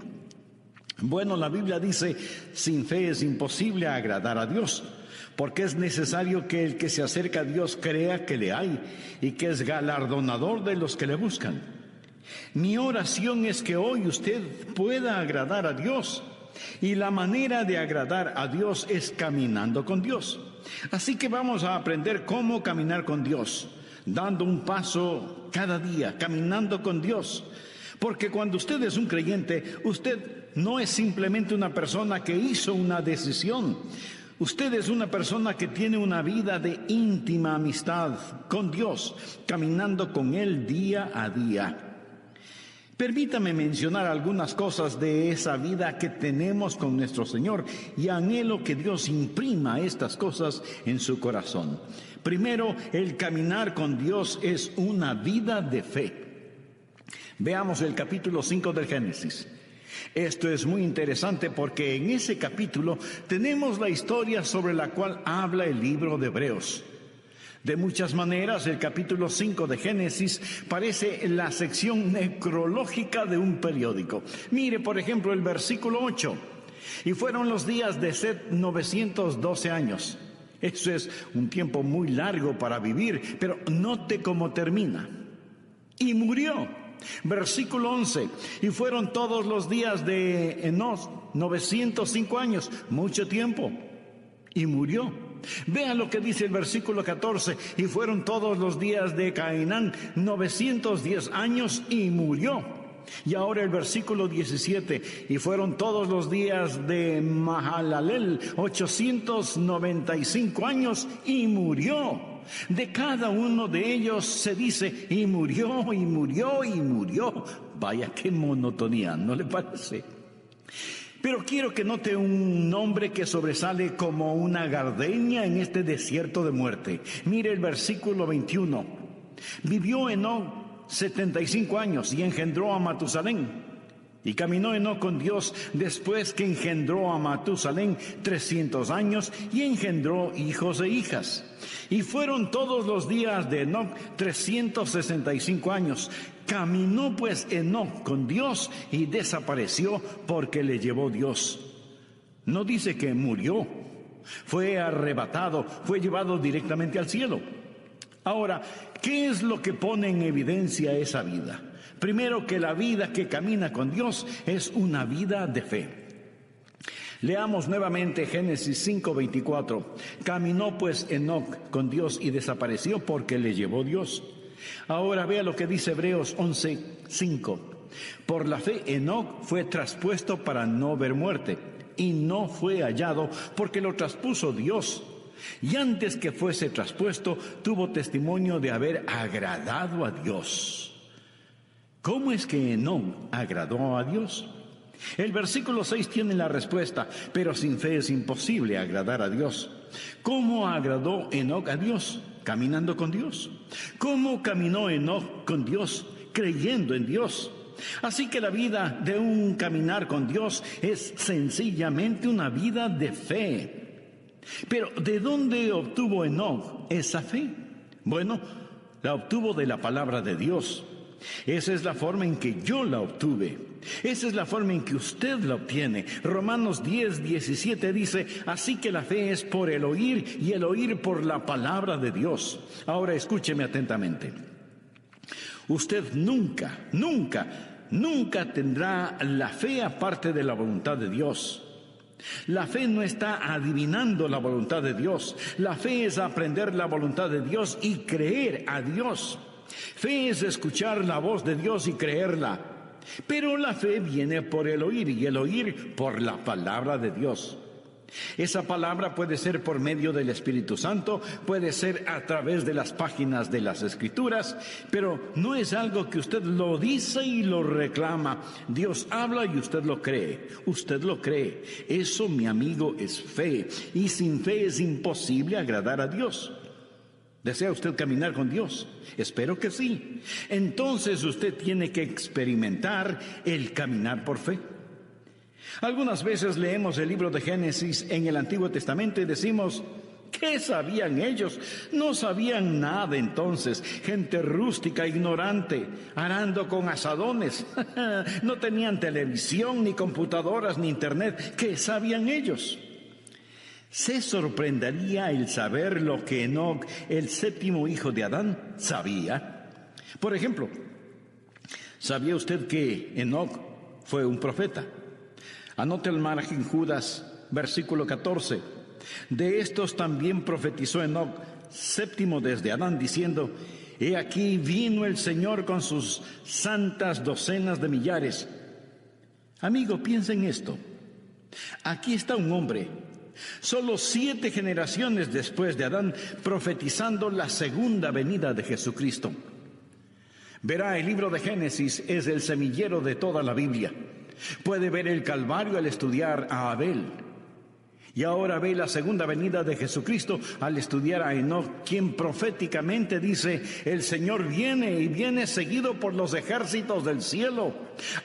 Bueno, la Biblia dice, sin fe es imposible agradar a Dios, porque es necesario que el que se acerca a Dios crea que le hay y que es galardonador de los que le buscan. Mi oración es que hoy usted pueda agradar a Dios, y la manera de agradar a Dios es caminando con Dios. Así que vamos a aprender cómo caminar con Dios, dando un paso cada día, caminando con Dios. Porque cuando usted es un creyente, usted no es simplemente una persona que hizo una decisión. Usted es una persona que tiene una vida de íntima amistad con Dios, caminando con Él día a día. Permítame mencionar algunas cosas de esa vida que tenemos con nuestro Señor, y anhelo que Dios imprima estas cosas en su corazón. Primero, el caminar con Dios es una vida de fe. Veamos el capítulo 5 del Génesis. Esto es muy interesante porque en ese capítulo tenemos la historia sobre la cual habla el libro de Hebreos. De muchas maneras, el capítulo 5 de Génesis parece la sección necrológica de un periódico. Mire, por ejemplo, el versículo 8. Y fueron los días de Set 912 años. Eso es un tiempo muy largo para vivir, pero note cómo termina. Y murió. Versículo 11, y fueron todos los días de Enoc 905 años, mucho tiempo, y murió. Vea lo que dice el versículo 14, y fueron todos los días de Cainán 910 años, y murió. Y ahora el versículo 17, y fueron todos los días de Mahalalel 895 años, y murió. De cada uno de ellos se dice, y murió, y murió, y murió. Vaya qué monotonía, ¿no le parece? Pero quiero que note un nombre que sobresale como una gardenia en este desierto de muerte. Mire el versículo 21. Vivió Enoc 75 años y engendró a Matusalén. Y caminó Enoc con Dios después que engendró a Matusalén 300 años y engendró hijos e hijas. Y fueron todos los días de Enoc 365 años. Caminó pues Enoc con Dios y desapareció porque le llevó Dios. No dice que murió, fue arrebatado, fue llevado directamente al cielo. Ahora, ¿qué es lo que pone en evidencia esa vida? Primero, que la vida que camina con Dios es una vida de fe. Leamos nuevamente Génesis 5:24. Caminó pues Enoc con Dios y desapareció porque le llevó Dios. Ahora vea lo que dice Hebreos 11:5. Por la fe Enoc fue traspuesto para no ver muerte, y no fue hallado porque lo traspuso Dios. Y antes que fuese traspuesto, tuvo testimonio de haber agradado a Dios. ¿Cómo es que Enoc agradó a Dios? El versículo 6 tiene la respuesta, pero sin fe es imposible agradar a Dios. ¿Cómo agradó Enoc a Dios? Caminando con Dios. ¿Cómo caminó Enoc con Dios? Creyendo en Dios. Así que la vida de un caminar con Dios es sencillamente una vida de fe. Pero ¿de dónde obtuvo Enoc esa fe? Bueno, la obtuvo de la palabra de Dios. Esa es la forma en que yo la obtuve. Esa es la forma en que usted la obtiene. Romanos 10:17 dice: así que la fe es por el oír, y el oír por la palabra de Dios. Ahora escúcheme atentamente. Usted nunca tendrá la fe aparte de la voluntad de Dios. La fe no está adivinando la voluntad de Dios. La fe es aprender la voluntad de Dios y creer a Dios. Fe es escuchar la voz de Dios y creerla. Pero la fe viene por el oír, y el oír por la palabra de Dios. Esa palabra puede ser por medio del Espíritu Santo, puede ser a través de las páginas de las Escrituras, pero no es algo que usted lo dice y lo reclama. Dios habla y usted lo cree. Usted lo cree. Eso, mi amigo, es fe. Y sin fe es imposible agradar a Dios. ¿Desea usted caminar con Dios? Espero que sí. Entonces usted tiene que experimentar el caminar por fe. Algunas veces leemos el libro de Génesis en el Antiguo Testamento y decimos: ¿qué sabían ellos? No sabían nada entonces. Gente rústica, ignorante, arando con azadones. No tenían televisión, ni computadoras, ni internet. ¿Qué sabían ellos? Se sorprendería el saber lo que Enoc, el séptimo hijo de Adán, sabía. Por ejemplo, ¿sabía usted que Enoc fue un profeta? Anote el margen Judas, versículo 14. De estos también profetizó Enoc, séptimo desde Adán, diciendo: he aquí vino el Señor con sus santas docenas de millares. Amigo, piensa en esto. Aquí está un hombre, solo 7 generaciones después de Adán, profetizando la segunda venida de Jesucristo. Verá, el libro de Génesis es el semillero de toda la Biblia. Puede ver el Calvario al estudiar a Abel. Y ahora ve la segunda venida de Jesucristo al estudiar a Enoc, quien proféticamente dice: el Señor viene, y viene seguido por los ejércitos del cielo.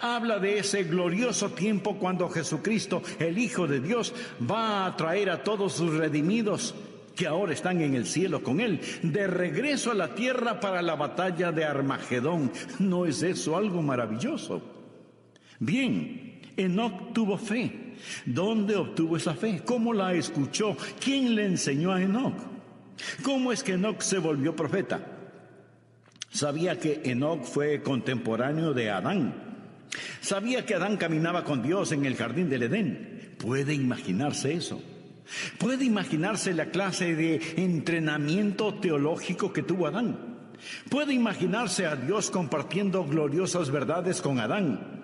Habla de ese glorioso tiempo cuando Jesucristo, el Hijo de Dios, va a traer a todos sus redimidos, que ahora están en el cielo con Él, de regreso a la tierra para la batalla de Armagedón. ¿No es eso algo maravilloso? Bien, Enoc tuvo fe. ¿Dónde obtuvo esa fe? ¿Cómo la escuchó? ¿Quién le enseñó a Enoc? ¿Cómo es que Enoc se volvió profeta? Sabía que Enoc fue contemporáneo de Adán. Sabía que Adán caminaba con Dios en el jardín del Edén. ¿Puede imaginarse eso? ¿Puede imaginarse la clase de entrenamiento teológico que tuvo Adán? ¿Puede imaginarse a Dios compartiendo gloriosas verdades con Adán?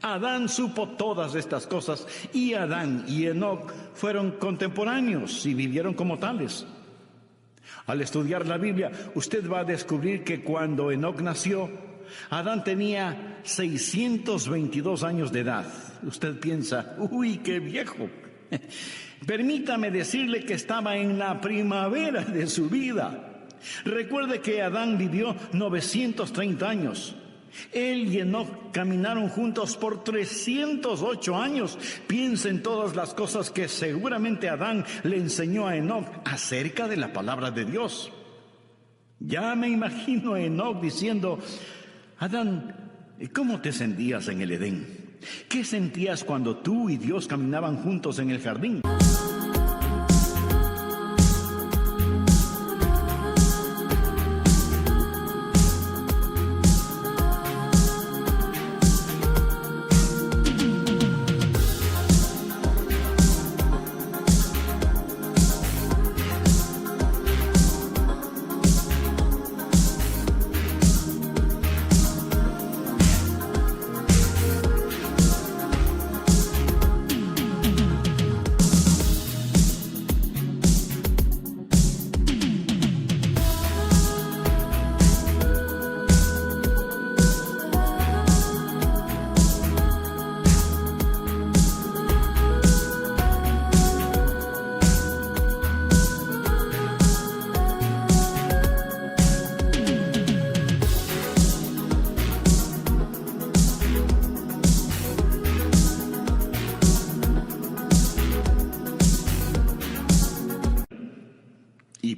Adán supo todas estas cosas, y Adán y Enoc fueron contemporáneos y vivieron como tales. Al estudiar la Biblia, usted va a descubrir que cuando Enoc nació, Adán tenía 622 años de edad. Usted piensa: uy, qué viejo. Permítame decirle que estaba en la primavera de su vida. Recuerde que Adán vivió 930 años. Él y Enoc caminaron juntos por 308 años. Piensa en todas las cosas que seguramente Adán le enseñó a Enoc acerca de la palabra de Dios. Ya me imagino a Enoc diciendo: Adán, ¿cómo te sentías en el Edén? ¿Qué sentías cuando tú y Dios caminaban juntos en el jardín?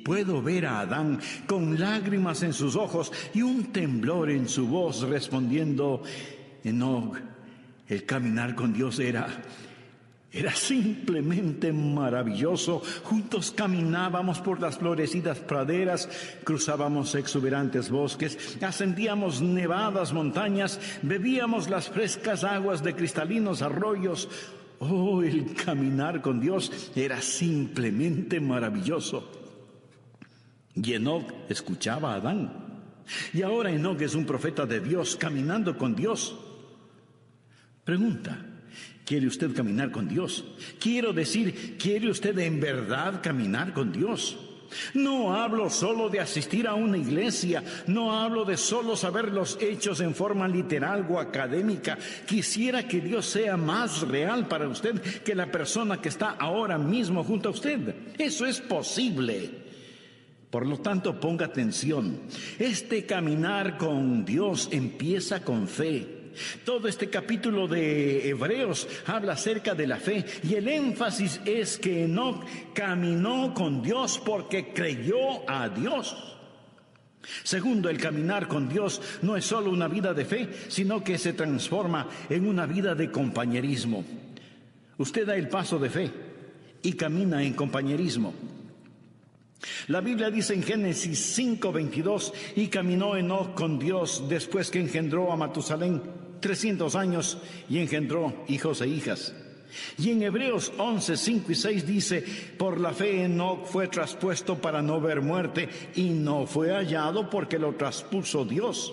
puedo ver a Adán con lágrimas en sus ojos y un temblor en su voz respondiendo: Enoc, el caminar con Dios era simplemente maravilloso. Juntos caminábamos por las florecidas praderas, cruzábamos exuberantes bosques, ascendíamos nevadas montañas, bebíamos las frescas aguas de cristalinos arroyos. Oh, el caminar con Dios era simplemente maravilloso. Y Enoc escuchaba a Adán. Y ahora Enoc es un profeta de Dios, caminando con Dios. Pregunta: ¿quiere usted caminar con Dios? Quiero decir, ¿quiere usted en verdad caminar con Dios? No hablo solo de asistir a una iglesia, no hablo de solo saber los hechos en forma literal o académica. Quisiera que Dios sea más real para usted que la persona que está ahora mismo junto a usted. Eso es posible. Por lo tanto, ponga atención. Este caminar con Dios empieza con fe. Todo este capítulo de Hebreos habla acerca de la fe, y el énfasis es que Enoc caminó con Dios porque creyó a Dios. Segundo, el caminar con Dios no es solo una vida de fe, sino que se transforma en una vida de compañerismo. Usted da el paso de fe y camina en compañerismo. La Biblia dice en Génesis 5:22: y caminó Enoc con Dios después que engendró a Matusalén 300 años y engendró hijos e hijas. Y en Hebreos 11:5 y 6 dice: por la fe Enoc fue traspuesto para no ver muerte, y no fue hallado porque lo traspuso Dios.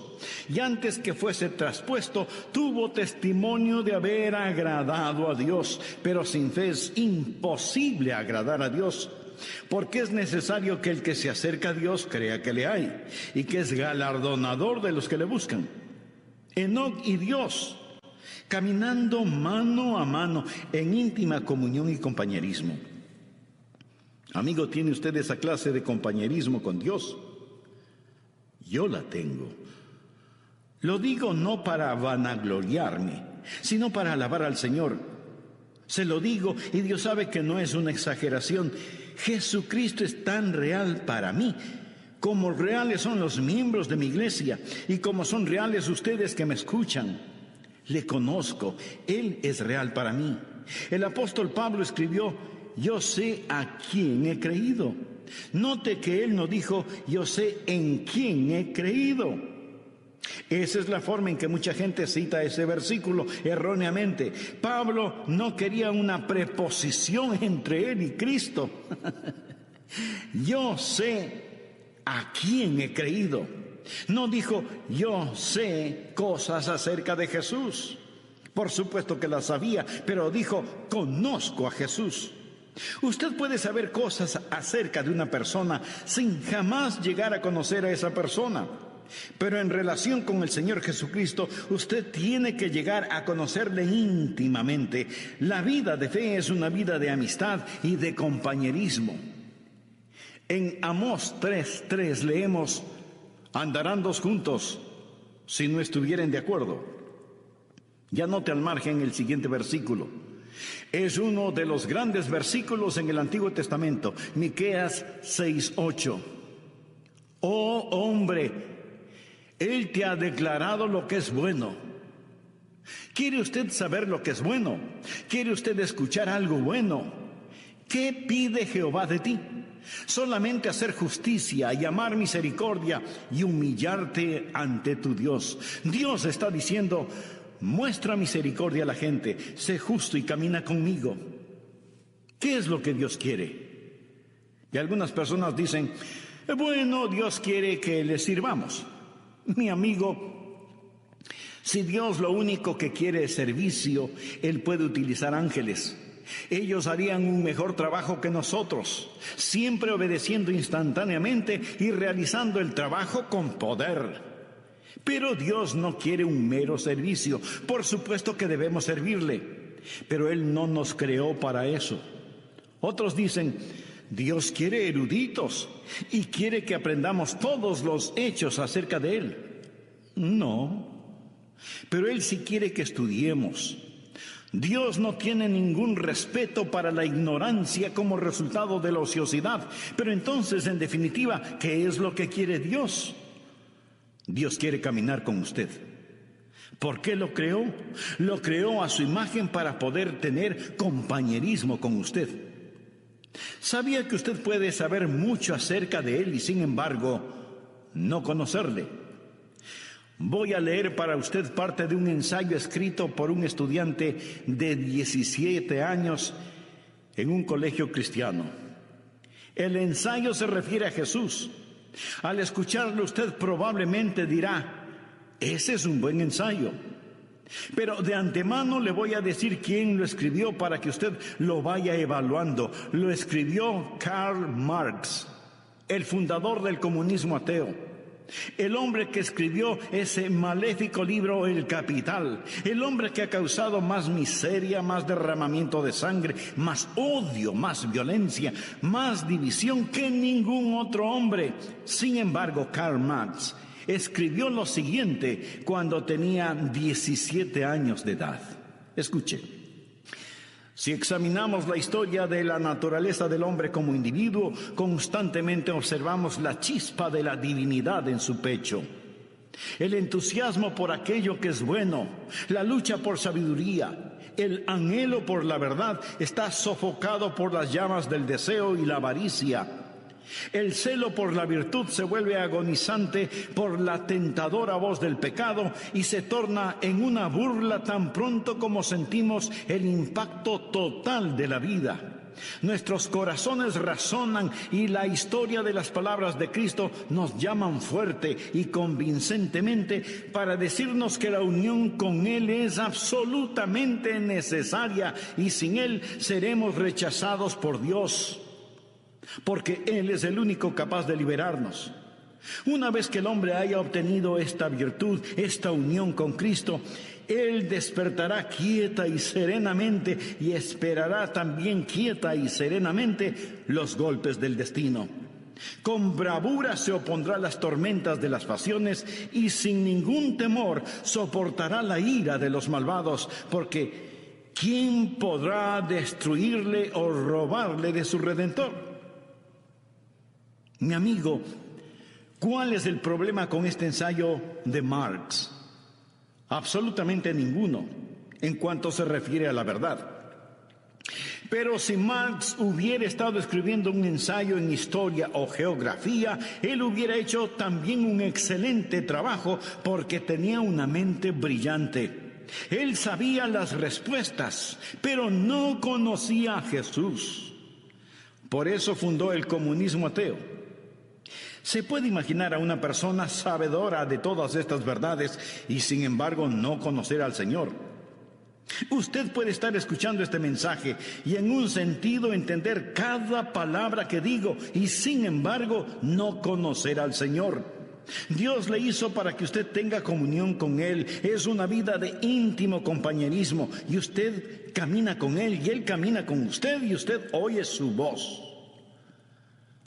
Y antes que fuese traspuesto, tuvo testimonio de haber agradado a Dios. Pero sin fe es imposible agradar a Dios, porque es necesario que el que se acerca a Dios crea que le hay, y que es galardonador de los que le buscan. Enoc y Dios, caminando mano a mano en íntima comunión y compañerismo. Amigo, ¿tiene usted esa clase de compañerismo con Dios? Yo la tengo. Lo digo no para vanagloriarme, sino para alabar al Señor. Se lo digo, y Dios sabe que no es una exageración. Jesucristo es tan real para mí como reales son los miembros de mi iglesia, y como son reales ustedes que me escuchan. Le conozco, Él es real para mí. El apóstol Pablo escribió: yo sé a quién he creído. Note que él no dijo: yo sé en quién he creído. Esa es la forma en que mucha gente cita ese versículo erróneamente. Pablo no quería una preposición entre él y Cristo. Yo sé a quién he creído. No dijo: yo sé cosas acerca de Jesús. Por supuesto que las sabía, pero dijo: conozco a Jesús. Usted puede saber cosas acerca de una persona sin jamás llegar a conocer a esa persona. Pero en relación con el Señor Jesucristo, usted tiene que llegar a conocerle íntimamente. La vida de fe es una vida de amistad y de compañerismo. En Amós 3:3 leemos: andarán dos juntos si no estuvieren de acuerdo. Ya note al margen el siguiente versículo. Es uno de los grandes versículos en el Antiguo Testamento, Miqueas 6:8. Oh hombre, Él te ha declarado lo que es bueno. ¿Quiere usted saber lo que es bueno? ¿Quiere usted escuchar algo bueno? ¿Qué pide Jehová de ti? Solamente hacer justicia y amar misericordia y humillarte ante tu Dios. Dios está diciendo: muestra misericordia a la gente, sé justo y camina conmigo. ¿Qué es lo que Dios quiere? Y algunas personas dicen: bueno, Dios quiere que le sirvamos. Mi amigo, si Dios lo único que quiere es servicio, Él puede utilizar ángeles. Ellos harían un mejor trabajo que nosotros, siempre obedeciendo instantáneamente y realizando el trabajo con poder. Pero Dios no quiere un mero servicio. Por supuesto que debemos servirle, pero Él no nos creó para eso. Otros dicen: Dios quiere eruditos y quiere que aprendamos todos los hechos acerca de Él. No, pero Él sí quiere que estudiemos. Dios no tiene ningún respeto para la ignorancia como resultado de la ociosidad. Pero entonces, en definitiva, ¿qué es lo que quiere Dios? Dios quiere caminar con usted. ¿Por qué lo creó? Lo creó a su imagen para poder tener compañerismo con usted. ¿Sabía que usted puede saber mucho acerca de Él y sin embargo no conocerle? Voy a leer para usted parte de un ensayo escrito por un estudiante de 17 años en un colegio cristiano. El ensayo se refiere a Jesús. Al escucharlo usted probablemente dirá: ese es un buen ensayo. Pero de antemano le voy a decir quién lo escribió para que usted lo vaya evaluando. Lo escribió Karl Marx, el fundador del comunismo ateo. El hombre que escribió ese maléfico libro El Capital. El hombre que ha causado más miseria, más derramamiento de sangre, más odio, más violencia, más división que ningún otro hombre. Sin embargo, Karl Marx escribió lo siguiente cuando tenía 17 años de edad. Escuche. Si examinamos la historia de la naturaleza del hombre como individuo, constantemente observamos la chispa de la divinidad en su pecho. El entusiasmo por aquello que es bueno, la lucha por sabiduría, el anhelo por la verdad está sofocado por las llamas del deseo y la avaricia. El celo por la virtud se vuelve agonizante por la tentadora voz del pecado y se torna en una burla tan pronto como sentimos el impacto total de la vida. Nuestros corazones razonan y la historia de las palabras de Cristo nos llaman fuerte y convincentemente para decirnos que la unión con Él es absolutamente necesaria y sin Él seremos rechazados por Dios. Porque Él es el único capaz de liberarnos. Una vez que el hombre haya obtenido esta virtud, esta unión con Cristo, Él despertará quieta y serenamente y esperará también quieta y serenamente los golpes del destino. Con bravura se opondrá a las tormentas de las pasiones y sin ningún temor soportará la ira de los malvados, porque ¿quién podrá destruirle o robarle de su Redentor? Mi amigo, ¿cuál es el problema con este ensayo de Marx? Absolutamente ninguno, en cuanto se refiere a la verdad. Pero si Marx hubiera estado escribiendo un ensayo en historia o geografía, él hubiera hecho también un excelente trabajo porque tenía una mente brillante. Él sabía las respuestas, pero no conocía a Jesús. Por eso fundó el comunismo ateo. ¿Se puede imaginar a una persona sabedora de todas estas verdades y sin embargo no conocer al Señor? Usted puede estar escuchando este mensaje y en un sentido entender cada palabra que digo y sin embargo no conocer al Señor. Dios le hizo para que usted tenga comunión con Él. Es una vida de íntimo compañerismo y usted camina con Él y Él camina con usted y usted oye su voz.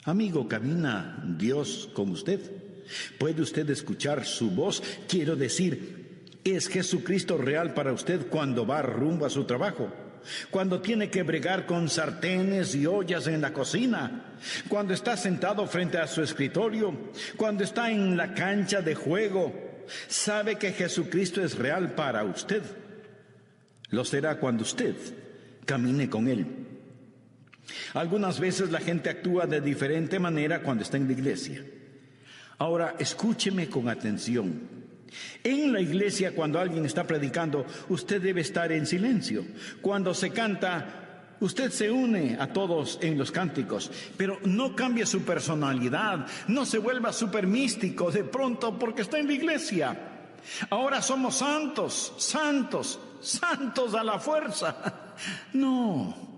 Amigo, ¿camina Dios con usted? ¿Puede usted escuchar su voz? Quiero decir, ¿es Jesucristo real para usted cuando va rumbo a su trabajo? Cuando tiene que bregar con sartenes y ollas en la cocina, cuando está sentado frente a su escritorio, cuando está en la cancha de juego, ¿sabe que Jesucristo es real para usted? Lo será cuando usted camine con Él. Algunas veces la gente actúa de diferente manera cuando está en la iglesia. Ahora, escúcheme con atención. En la iglesia, cuando alguien está predicando, usted debe estar en silencio. Cuando se canta, usted se une a todos en los cánticos, pero no cambie su personalidad, no se vuelva súper místico de pronto porque está en la iglesia. Ahora somos santos, santos, santos a la fuerza. No.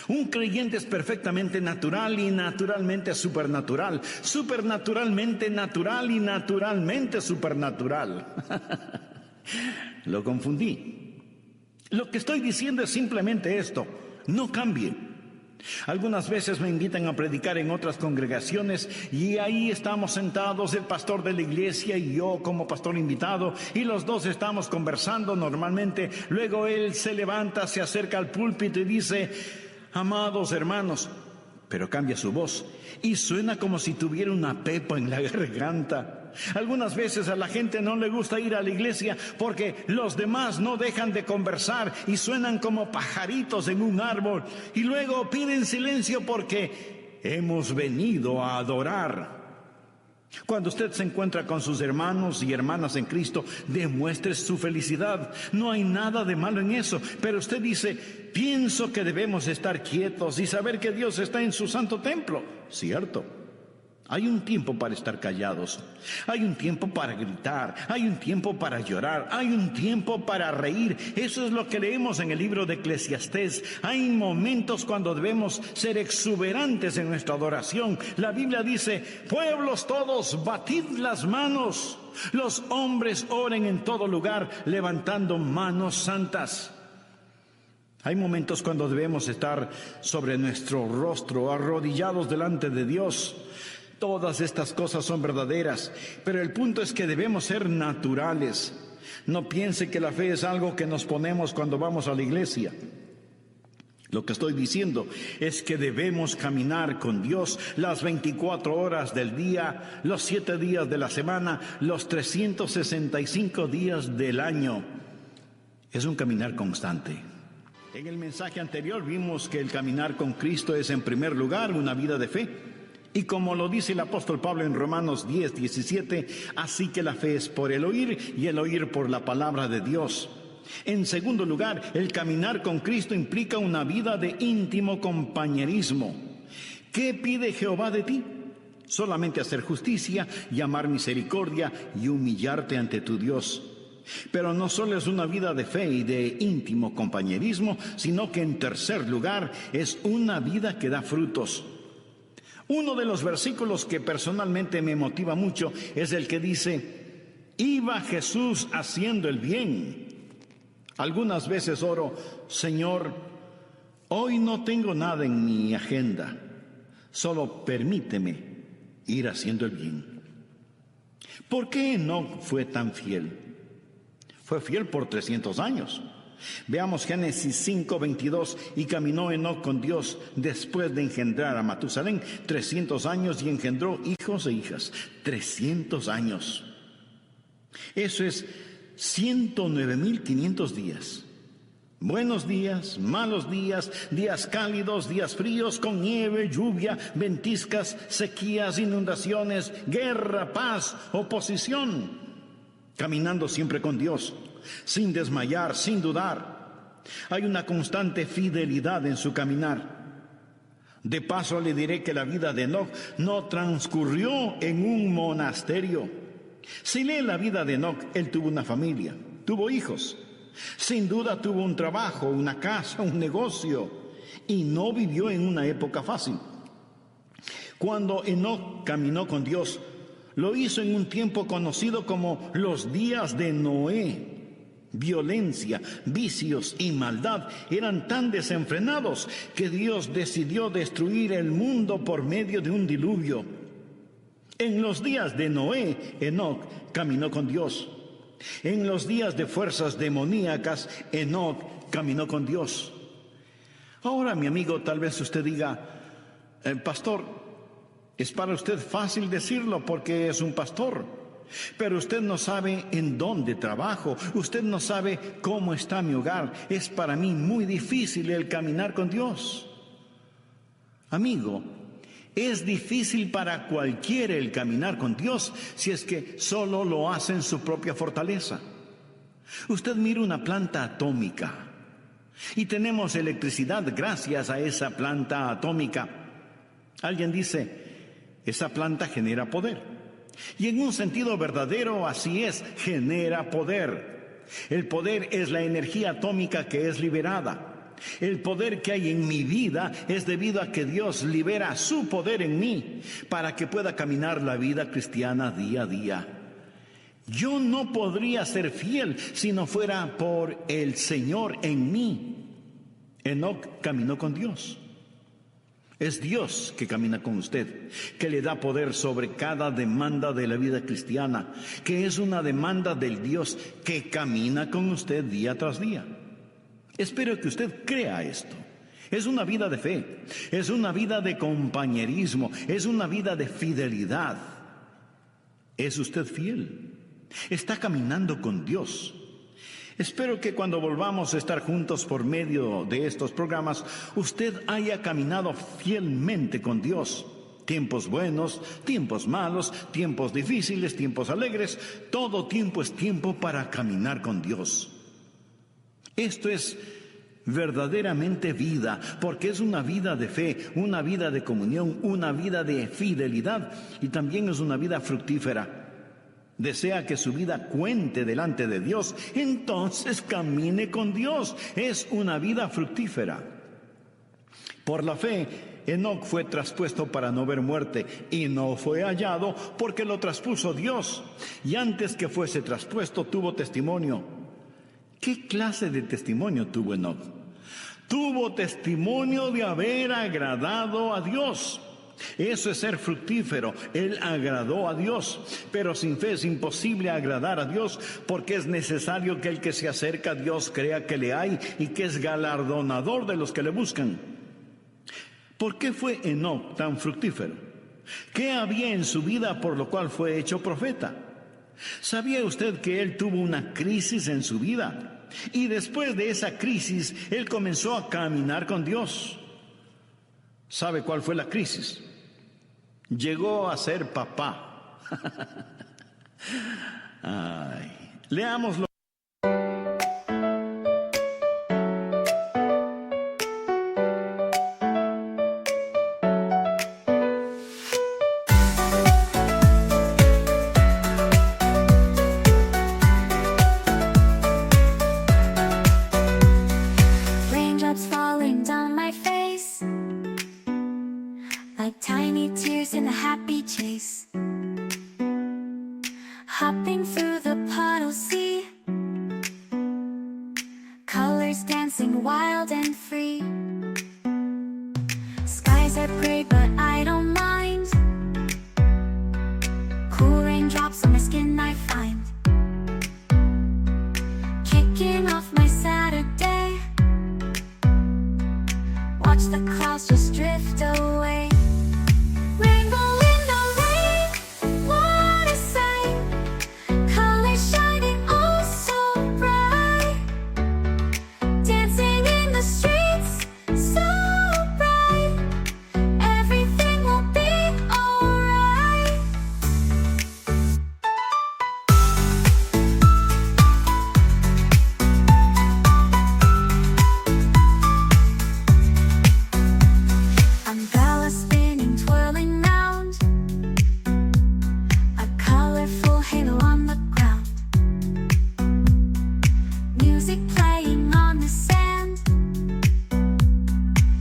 Un creyente es perfectamente natural y naturalmente supernatural, supernaturalmente natural y naturalmente supernatural. Lo confundí. Lo que estoy diciendo es simplemente esto: no cambie. Algunas veces me invitan a predicar en otras congregaciones y ahí estamos sentados, el pastor de la iglesia y yo como pastor invitado, y los dos estamos conversando normalmente. Luego él se levanta, se acerca al púlpito y dice: amados hermanos, pero cambia su voz y suena como si tuviera una pepa en la garganta. Algunas veces a la gente no le gusta ir a la iglesia porque los demás no dejan de conversar y suenan como pajaritos en un árbol, y luego piden silencio porque hemos venido a adorar. Cuando usted se encuentra con sus hermanos y hermanas en Cristo, demuestre su felicidad. No hay nada de malo en eso, pero usted dice: pienso que debemos estar quietos y saber que Dios está en su santo templo. Cierto. Hay un tiempo para estar callados, hay un tiempo para gritar, hay un tiempo para llorar, hay un tiempo para reír. Eso es lo que leemos en el libro de Eclesiastés. Hay momentos cuando debemos ser exuberantes en nuestra adoración. La Biblia dice: pueblos todos, batid las manos. Los hombres oren en todo lugar, levantando manos santas. Hay momentos cuando debemos estar sobre nuestro rostro, arrodillados delante de Dios. Todas estas cosas son verdaderas, pero el punto es que debemos ser naturales. No piense que la fe es algo que nos ponemos cuando vamos a la iglesia. Lo que estoy diciendo es que debemos caminar con Dios las 24 horas del día, los 7 días de la semana, los 365 días del año. Es un caminar constante. En el mensaje anterior vimos que el caminar con Cristo es en primer lugar una vida de fe. Y como lo dice el apóstol Pablo en Romanos 10:17, así que la fe es por el oír y el oír por la palabra de Dios. En segundo lugar, el caminar con Cristo implica una vida de íntimo compañerismo. ¿Qué pide Jehová de ti? Solamente hacer justicia, llamar misericordia y humillarte ante tu Dios. Pero no solo es una vida de fe y de íntimo compañerismo, sino que en tercer lugar es una vida que da frutos. Uno de los versículos que personalmente me motiva mucho es el que dice: iba Jesús haciendo el bien. Algunas veces oro: Señor, hoy no tengo nada en mi agenda, solo permíteme ir haciendo el bien. ¿Por qué Enoc fue tan fiel? Fue fiel por 300 años. Veamos Génesis 5:22. Y caminó Enoc con Dios después de engendrar a Matusalén 300 años y engendró hijos e hijas. 300 años. Eso es 109.500 días. Buenos días, malos días, días cálidos, días fríos, con nieve, lluvia, ventiscas, sequías, inundaciones, guerra, paz, oposición. Caminando siempre con Dios, sin desmayar, sin dudar. Hay una constante fidelidad en su caminar. De paso le diré que la vida de Enoc no transcurrió en un monasterio. Si lee la vida de Enoc, él tuvo una familia, tuvo hijos. Sin duda tuvo un trabajo, una casa, un negocio, y no vivió en una época fácil. Cuando Enoc caminó con Dios, lo hizo en un tiempo conocido como los días de Noé. Violencia, vicios y maldad eran tan desenfrenados que Dios decidió destruir el mundo por medio de un diluvio. En los días de Noé, Enoc caminó con Dios. En los días de fuerzas demoníacas, Enoc caminó con Dios. Ahora, mi amigo, tal vez usted diga: pastor, es para usted fácil decirlo porque es un pastor, pero usted no sabe en dónde trabajo, usted no sabe cómo está mi hogar. Es para mí muy difícil el caminar con Dios. Amigo, es difícil para cualquiera el caminar con Dios si es que solo lo hace en su propia fortaleza. Usted mira una planta atómica y tenemos electricidad gracias a esa planta atómica. Alguien dice: esa planta genera poder. Y en un sentido verdadero así es, genera poder. El poder es la energía atómica que es liberada. El poder que hay en mi vida es debido a que Dios libera su poder en mí para que pueda caminar la vida cristiana día a día. Yo no podría ser fiel si no fuera por el Señor en mí. Enoc caminó con Dios. Es Dios que camina con usted, que le da poder sobre cada demanda de la vida cristiana, que es una demanda del Dios que camina con usted día tras día. Espero que usted crea esto. Es una vida de fe, es una vida de compañerismo, es una vida de fidelidad. ¿Es usted fiel? ¿Está caminando con Dios? Espero que cuando volvamos a estar juntos por medio de estos programas, usted haya caminado fielmente con Dios. Tiempos buenos, tiempos malos, tiempos difíciles, tiempos alegres, todo tiempo es tiempo para caminar con Dios. Esto es verdaderamente vida, porque es una vida de fe, una vida de comunión, una vida de fidelidad y también es una vida fructífera. Desea que su vida cuente delante de Dios, entonces camine con Dios. Es una vida fructífera. Por la fe, Enoc fue traspuesto para no ver muerte y no fue hallado porque lo traspuso Dios. Y antes que fuese traspuesto tuvo testimonio. ¿Qué clase de testimonio tuvo Enoc? Tuvo testimonio de haber agradado a Dios. Eso es ser fructífero. Él agradó a Dios, pero sin fe es imposible agradar a Dios, porque es necesario que el que se acerca a Dios crea que le hay y que es galardonador de los que le buscan. ¿Por qué fue Enoc tan fructífero? ¿Qué había en su vida por lo cual fue hecho profeta? ¿Sabía usted que él tuvo una crisis en su vida? Y después de esa crisis, él comenzó a caminar con Dios. ¿Sabe cuál fue la crisis? Llegó a ser papá. Ay, leámoslo. Raindrops falling down my face, like tiny tears in a happy chase. Hopping through the puddle sea, colors dancing wild and free. Skies are gray but I don't mind. Cool raindrops on my skin I find. Kicking off my Saturday, watch the clouds just drift away. Rainbow in the rain, what a sight. Colors shining oh so bright. Dancing in the streets, so bright. Everything will be alright. Umbrella spinning, twirling round, a colorful halo on the ground. Music playing on the sand,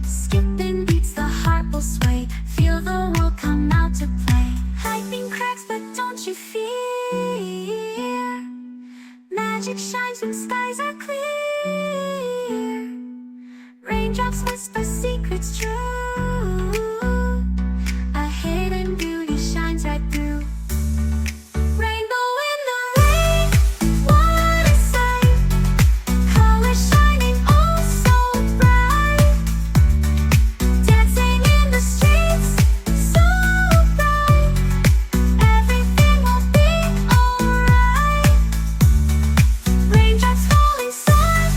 skipping beats, the heart will sway. Feel the world come out to play. Lightning cracks but don't you fear, magic shines when skies are clear. Raindrops whisper secrets true, a hidden beauty shines right through. Rainbow in the rain, what a sight. Colors shining oh so bright. Dancing in the streets, so bright. Everything will be alright. Raindrops falling soft,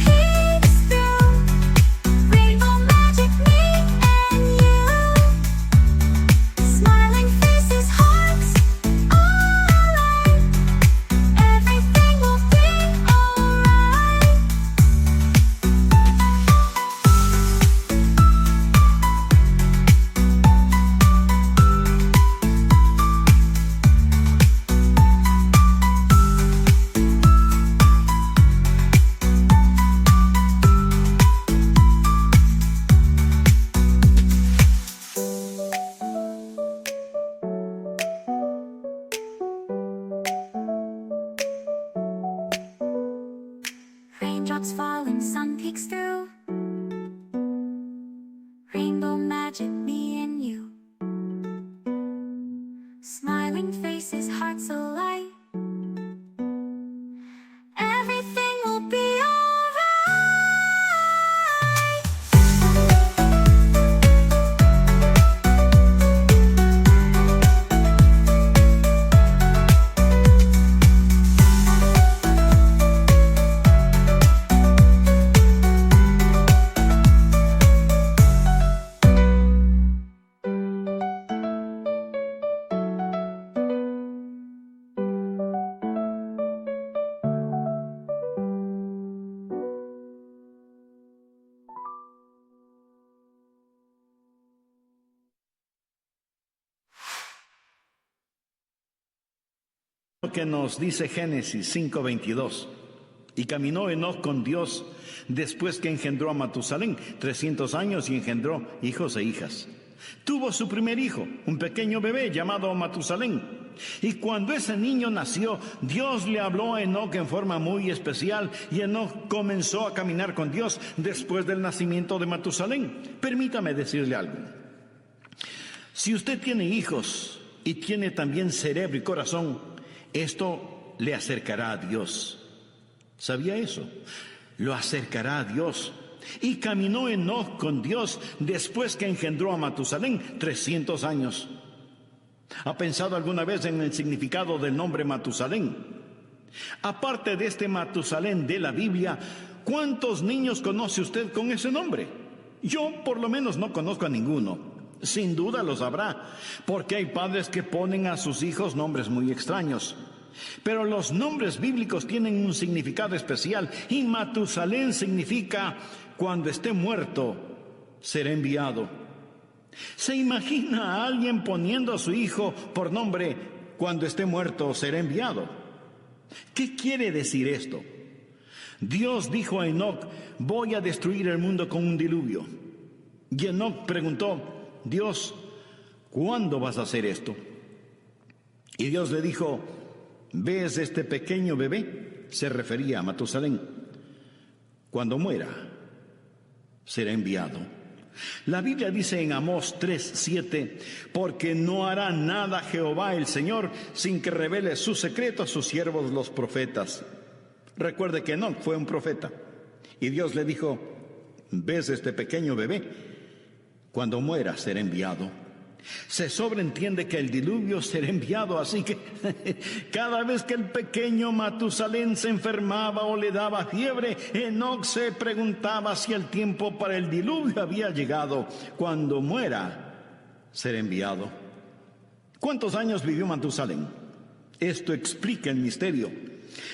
peeks through. Rainbow magic, me and you. que nos dice Génesis 5:22. Y caminó Enoc con Dios después que engendró a Matusalén 300 años y engendró hijos e hijas. Tuvo su primer hijo, un pequeño bebé llamado Matusalén. Y cuando ese niño nació, Dios le habló a Enoc en forma muy especial y Enoc comenzó a caminar con Dios después del nacimiento de Matusalén. Permítame decirle algo. Si usted tiene hijos y tiene también cerebro y corazón, esto le acercará a Dios. ¿Sabía eso? Lo acercará a Dios. Y caminó Enoc con Dios después que engendró a Matusalén 300 años. ¿Ha pensado alguna vez en el significado del nombre Matusalén? Aparte de este Matusalén de la Biblia, ¿cuántos niños conoce usted con ese nombre? Yo por lo menos no conozco a ninguno. Sin duda los habrá, porque hay padres que ponen a sus hijos nombres muy extraños. Pero los nombres bíblicos tienen un significado especial y Matusalén significa cuando esté muerto, será enviado. ¿Se imagina a alguien poniendo a su hijo por nombre cuando esté muerto, será enviado? ¿Qué quiere decir esto? Dios dijo a Enoc, voy a destruir el mundo con un diluvio. Y Enoc preguntó, Dios, ¿cuándo vas a hacer esto? Y Dios le dijo, ¿ves este pequeño bebé? Se refería a Matusalén. Cuando muera, será enviado. La Biblia dice en Amós 3:7, porque no hará nada Jehová el Señor sin que revele su secreto a sus siervos los profetas. Recuerde que Enoc fue un profeta. Y Dios le dijo, ¿ves este pequeño bebé? Cuando muera será enviado. Se sobreentiende que el diluvio será enviado, así que cada vez que el pequeño Matusalén se enfermaba o le daba fiebre, Enoc se preguntaba si el tiempo para el diluvio había llegado. Cuando muera, será enviado. ¿Cuántos años vivió Matusalén? Esto explica el misterio.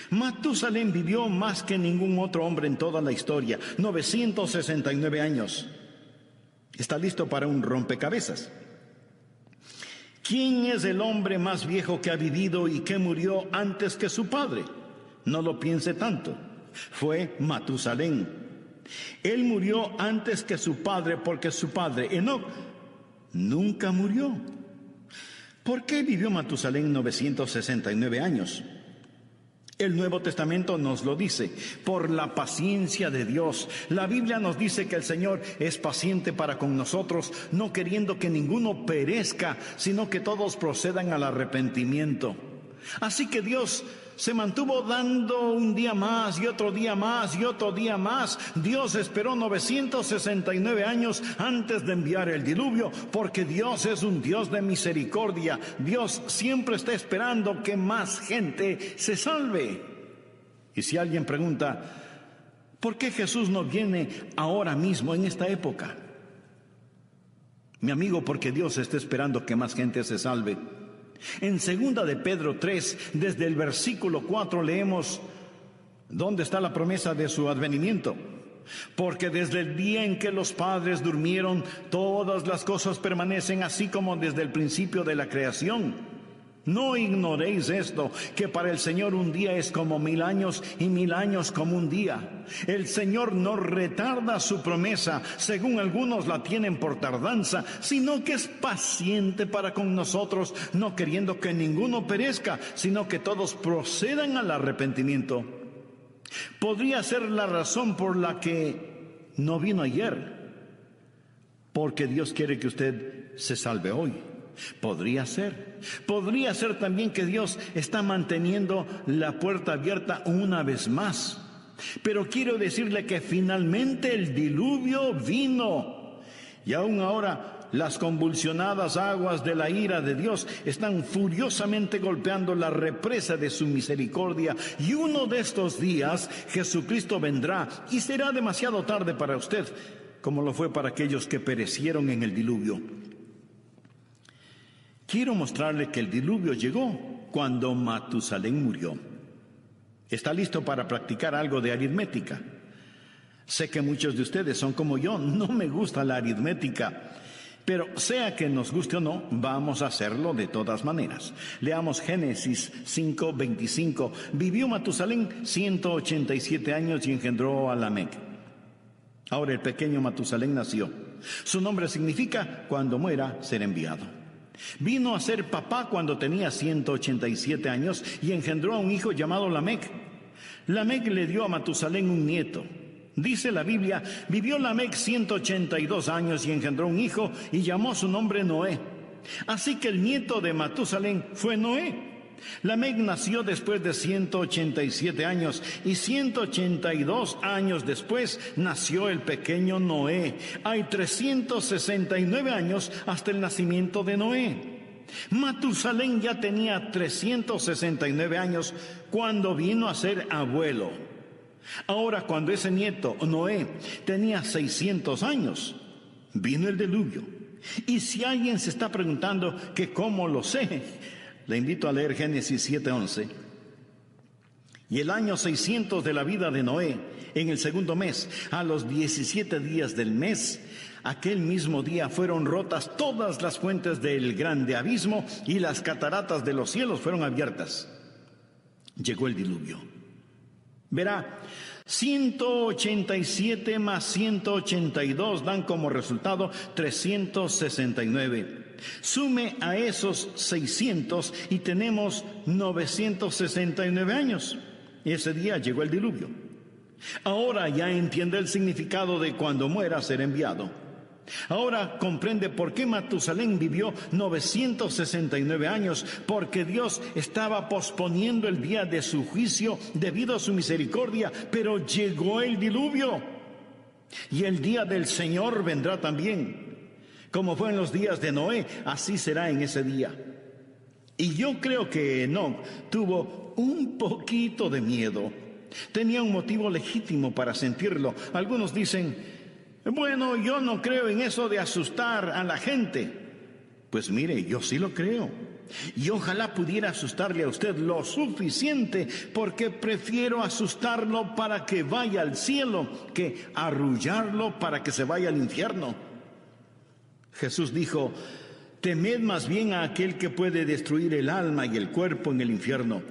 Matusalén vivió más que ningún otro hombre en toda la historia, 969 años. ¿Está listo para un rompecabezas? ¿Quién es el hombre más viejo que ha vivido y que murió antes que su padre? No lo piense tanto. Fue Matusalén. Él murió antes que su padre porque su padre, Enoc, nunca murió. ¿Por qué vivió Matusalén 969 años? El Nuevo Testamento nos lo dice, por la paciencia de Dios. La Biblia nos dice que el Señor es paciente para con nosotros, no queriendo que ninguno perezca, sino que todos procedan al arrepentimiento. Así que Dios se mantuvo dando un día más y otro día más y otro día más. Dios esperó 969 años antes de enviar el diluvio, porque Dios es un Dios de misericordia. Dios siempre está esperando que más gente se salve. Y si alguien pregunta, ¿por qué Jesús no viene ahora mismo en esta época? Mi amigo, porque Dios está esperando que más gente se salve. En 2 de Pedro 3, desde el versículo 4 leemos, ¿dónde está la promesa de su advenimiento? Porque desde el día en que los padres durmieron, todas las cosas permanecen así como desde el principio de la creación. No ignoréis esto, que para el Señor un día es como 1000 años y 1000 años como un día. El Señor no retarda su promesa, según algunos la tienen por tardanza, sino que es paciente para con nosotros, no queriendo que ninguno perezca, sino que todos procedan al arrepentimiento. Podría ser la razón por la que no vino ayer, porque Dios quiere que usted se salve hoy. Podría ser también que Dios está manteniendo la puerta abierta una vez más. Pero quiero decirle que finalmente el diluvio vino. Y aún ahora las convulsionadas aguas de la ira de Dios están furiosamente golpeando la represa de su misericordia. Y uno de estos días Jesucristo vendrá y será demasiado tarde para usted, como lo fue para aquellos que perecieron en el diluvio. Quiero mostrarle que el diluvio llegó cuando Matusalén murió. ¿Está listo para practicar algo de aritmética? Sé que muchos de ustedes son como yo, no me gusta la aritmética. Pero sea que nos guste o no, vamos a hacerlo de todas maneras. Leamos Génesis 5:25. Vivió Matusalén 187 años y engendró a Lamec. Ahora el pequeño Matusalén nació. Su nombre significa cuando muera ser enviado. Vino a ser papá cuando tenía 187 años y engendró a un hijo llamado Lamec. Lamec le dio a Matusalén un nieto. Dice la Biblia, vivió Lamec 182 años y engendró un hijo y llamó su nombre Noé. Así que el nieto de Matusalén fue Noé. Lamec nació después de 187 años y 182 años después nació el pequeño Noé. Hay 369 años hasta el nacimiento de Noé. Matusalén ya tenía 369 años cuando vino a ser abuelo. Ahora, cuando ese nieto, Noé, tenía 600 años, vino el diluvio. Y si alguien se está preguntando que cómo lo sé, le invito a leer Génesis 7:11. Y el año 600 de la vida de Noé, en el segundo mes, a los 17 días del mes, aquel mismo día fueron rotas todas las fuentes del grande abismo y las cataratas de los cielos fueron abiertas. Llegó el diluvio. Verá, 187 más 182 dan como resultado 369. Sume a esos 600 y tenemos 969 años. Ese día llegó el diluvio. Ahora ya entiende el significado de cuando muera ser enviado. Ahora comprende por qué Matusalén vivió 969 años, porque Dios estaba posponiendo el día de su juicio debido a su misericordia, pero llegó el diluvio. Y el día del Señor vendrá también. Como fue en los días de Noé, así será en ese día. Y yo creo que Enoc tuvo un poquito de miedo. Tenía un motivo legítimo para sentirlo. Algunos dicen, bueno, yo no creo en eso de asustar a la gente. Pues mire, yo sí lo creo. Y ojalá pudiera asustarle a usted lo suficiente, porque prefiero asustarlo para que vaya al cielo que arrullarlo para que se vaya al infierno. Jesús dijo, temed más bien a aquel que puede destruir el alma y el cuerpo en el infierno.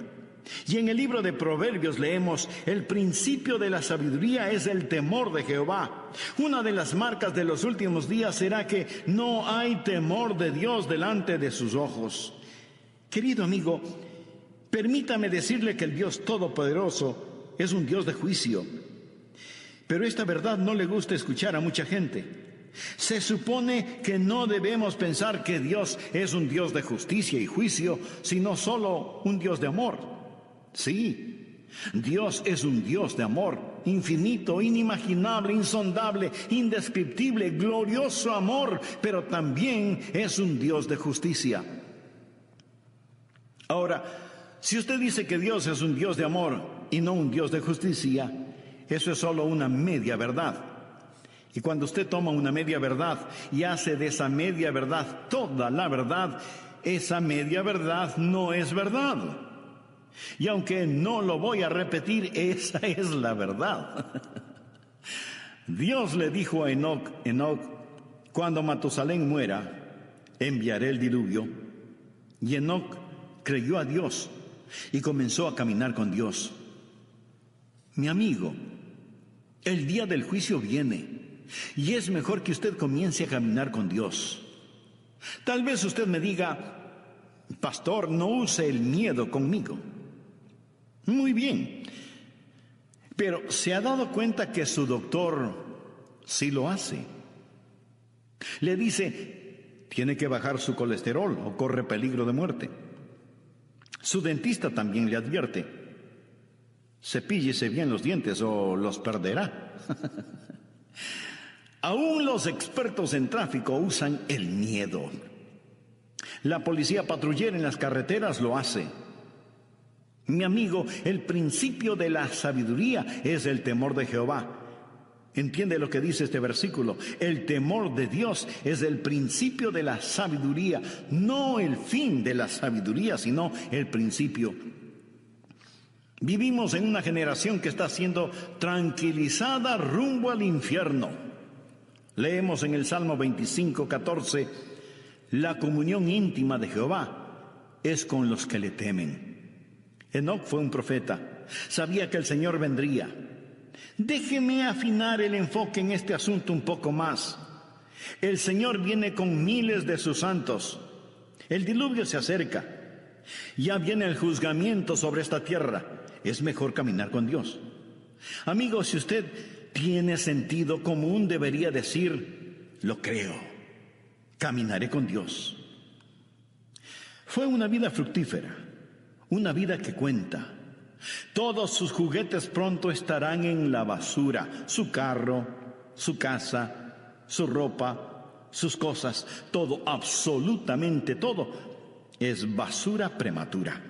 Y en el libro de Proverbios leemos, el principio de la sabiduría es el temor de Jehová. Una de las marcas de los últimos días será que no hay temor de Dios delante de sus ojos. Querido amigo, permítame decirle que el Dios Todopoderoso es un Dios de juicio. Pero esta verdad no le gusta escuchar a mucha gente. Se supone que no debemos pensar que Dios es un Dios de justicia y juicio, sino solo un Dios de amor. Sí, Dios es un Dios de amor, infinito, inimaginable, insondable, indescriptible, glorioso amor, pero también es un Dios de justicia. Ahora, si usted dice que Dios es un Dios de amor y no un Dios de justicia, eso es solo una media verdad. Y cuando usted toma una media verdad y hace de esa media verdad toda la verdad, esa media verdad no es verdad. Y aunque no lo voy a repetir, esa es la verdad. Dios le dijo a Enoc, cuando Matusalén muera, enviaré el diluvio. Y Enoc creyó a Dios y comenzó a caminar con Dios. Mi amigo, el día del juicio viene y es mejor que usted comience a caminar con Dios. Tal vez usted me diga, pastor, no use el miedo conmigo. Muy bien, pero ¿se ha dado cuenta que su doctor sí lo hace? Le dice, tiene que bajar su colesterol o corre peligro de muerte. Su dentista también le advierte, cepíllese bien los dientes o los perderá. Aún los expertos en tráfico usan el miedo. La policía patrullera en las carreteras lo hace. Mi amigo, el principio de la sabiduría es el temor de Jehová. ¿Entiende lo que dice este versículo? El temor de Dios es el principio de la sabiduría, no el fin de la sabiduría, sino el principio. Vivimos en una generación que está siendo tranquilizada rumbo al infierno. Leemos en el Salmo 25:14, la comunión íntima de Jehová es con los que le temen. Enoc fue un profeta, sabía que el Señor vendría. Déjeme afinar el enfoque en este asunto un poco más. El Señor viene con miles de sus santos. El diluvio se acerca. Ya viene el juzgamiento sobre esta tierra. Es mejor caminar con Dios. Amigo, si usted tiene sentido común, debería decir, lo creo, caminaré con Dios. Fue una vida fructífera, una vida que cuenta. Todos sus juguetes pronto estarán en la basura, su carro, su casa, su ropa, sus cosas, todo, absolutamente todo, es basura prematura.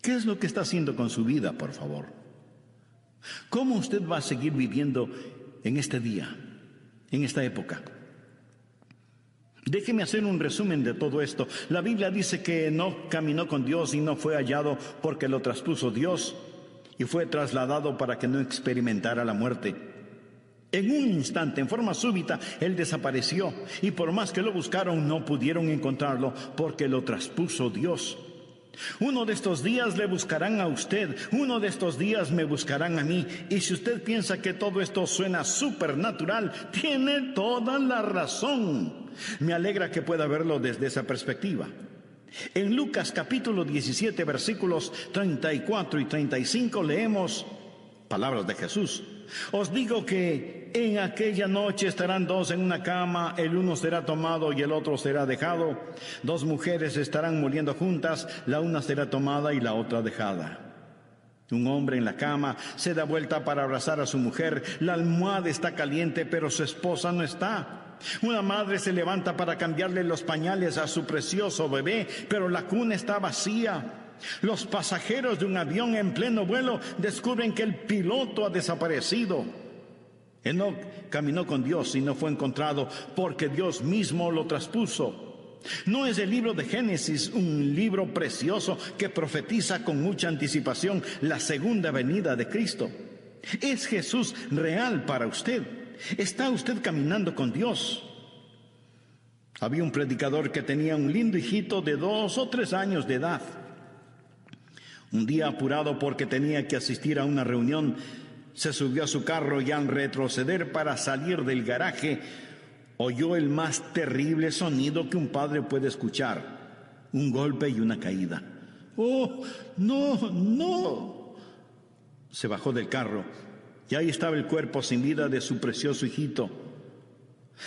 ¿Qué es lo que está haciendo con su vida, por favor? ¿Cómo usted va a seguir viviendo en este día, en esta época? Déjeme hacer un resumen de todo esto. La Biblia dice que no caminó con Dios y no fue hallado porque lo traspuso Dios y fue trasladado para que no experimentara la muerte. En un instante, en forma súbita, él desapareció y por más que lo buscaron no pudieron encontrarlo porque lo traspuso Dios. Uno de estos días le buscarán a usted, uno de estos días me buscarán a mí, y si usted piensa que todo esto suena supernatural, tiene toda la razón. Me alegra que pueda verlo desde esa perspectiva. En Lucas capítulo 17, versículos 34 y 35 leemos palabras de Jesús. Os digo que en aquella noche estarán dos en una cama, el uno será tomado y el otro será dejado. Dos mujeres estarán muriendo juntas, la una será tomada y la otra dejada. Un hombre en la cama se da vuelta para abrazar a su mujer, la almohada está caliente pero su esposa no está. Una madre se levanta para cambiarle los pañales a su precioso bebé, pero la cuna está vacía. Los pasajeros de un avión en pleno vuelo descubren que el piloto ha desaparecido. Enoc caminó con Dios y no fue encontrado porque Dios mismo lo traspuso. ¿No es el libro de Génesis un libro precioso que profetiza con mucha anticipación la segunda venida de Cristo? ¿Es Jesús real para usted? ¿Está usted caminando con Dios? Había un predicador que tenía un lindo hijito de 2 o 3 años de edad. Un día, apurado porque tenía que asistir a una reunión, se subió a su carro y al retroceder para salir del garaje, oyó el más terrible sonido que un padre puede escuchar: un golpe y una caída. ¡Oh, no, no! Se bajó del carro y ahí estaba el cuerpo sin vida de su precioso hijito.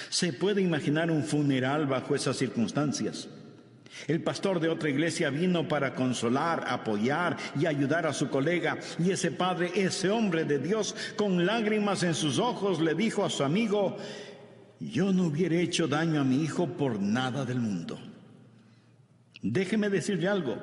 ¿Se puede imaginar un funeral bajo esas circunstancias? El pastor de otra iglesia vino para consolar, apoyar y ayudar a su colega, y ese padre, ese hombre de Dios, con lágrimas en sus ojos, le dijo a su amigo: yo no hubiera hecho daño a mi hijo por nada del mundo. Déjeme decirle algo: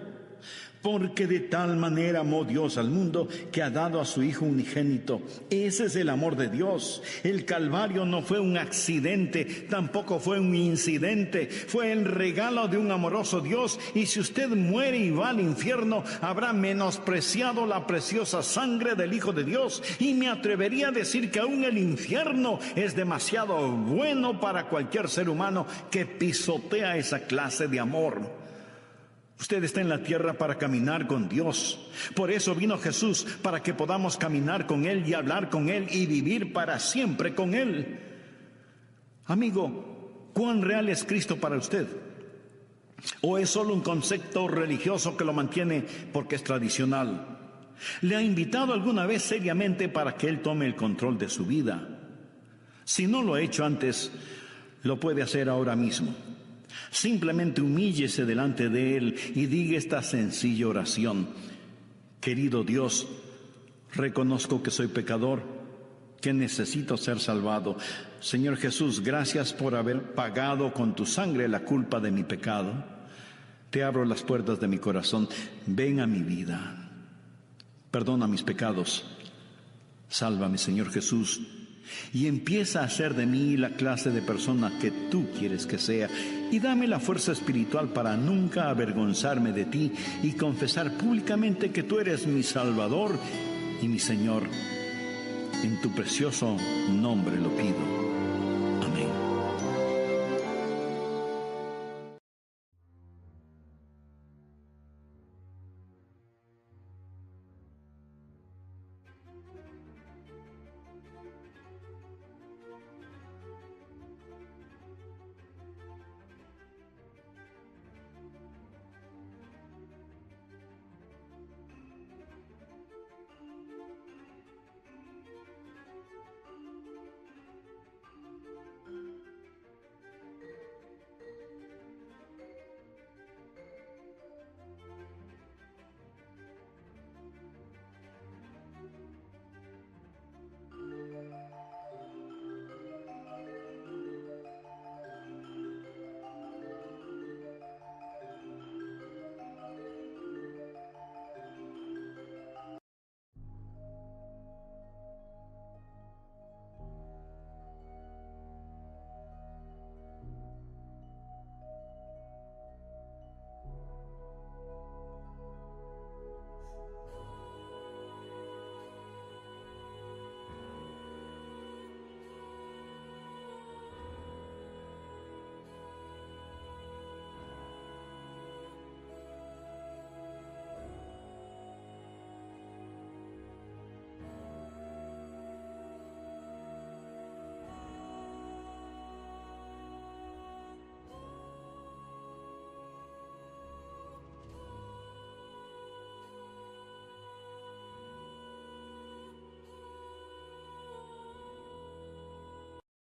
porque de tal manera amó Dios al mundo que ha dado a su Hijo unigénito. Ese es el amor de Dios. El Calvario no fue un accidente, tampoco fue un incidente, fue el regalo de un amoroso Dios. Y si usted muere y va al infierno, habrá menospreciado la preciosa sangre del Hijo de Dios. Y me atrevería a decir que aún el infierno es demasiado bueno para cualquier ser humano que pisotea esa clase de amor. Usted está en la tierra para caminar con Dios. Por eso vino Jesús, para que podamos caminar con Él y hablar con Él y vivir para siempre con Él. Amigo, ¿cuán real es Cristo para usted? ¿O es solo un concepto religioso que lo mantiene porque es tradicional? ¿Le ha invitado alguna vez seriamente para que Él tome el control de su vida? Si no lo ha hecho antes, lo puede hacer ahora mismo. Simplemente humíllese delante de Él y diga esta sencilla oración: querido Dios, reconozco que soy pecador, que necesito ser salvado. Señor Jesús, gracias por haber pagado con tu sangre la culpa de mi pecado. Te abro las puertas de mi corazón. Ven a mi vida. Perdona mis pecados. Sálvame, Señor Jesús, y empieza a hacer de mí la clase de persona que tú quieres que sea, y dame la fuerza espiritual para nunca avergonzarme de ti y confesar públicamente que tú eres mi Salvador y mi Señor. En tu precioso nombre lo pido.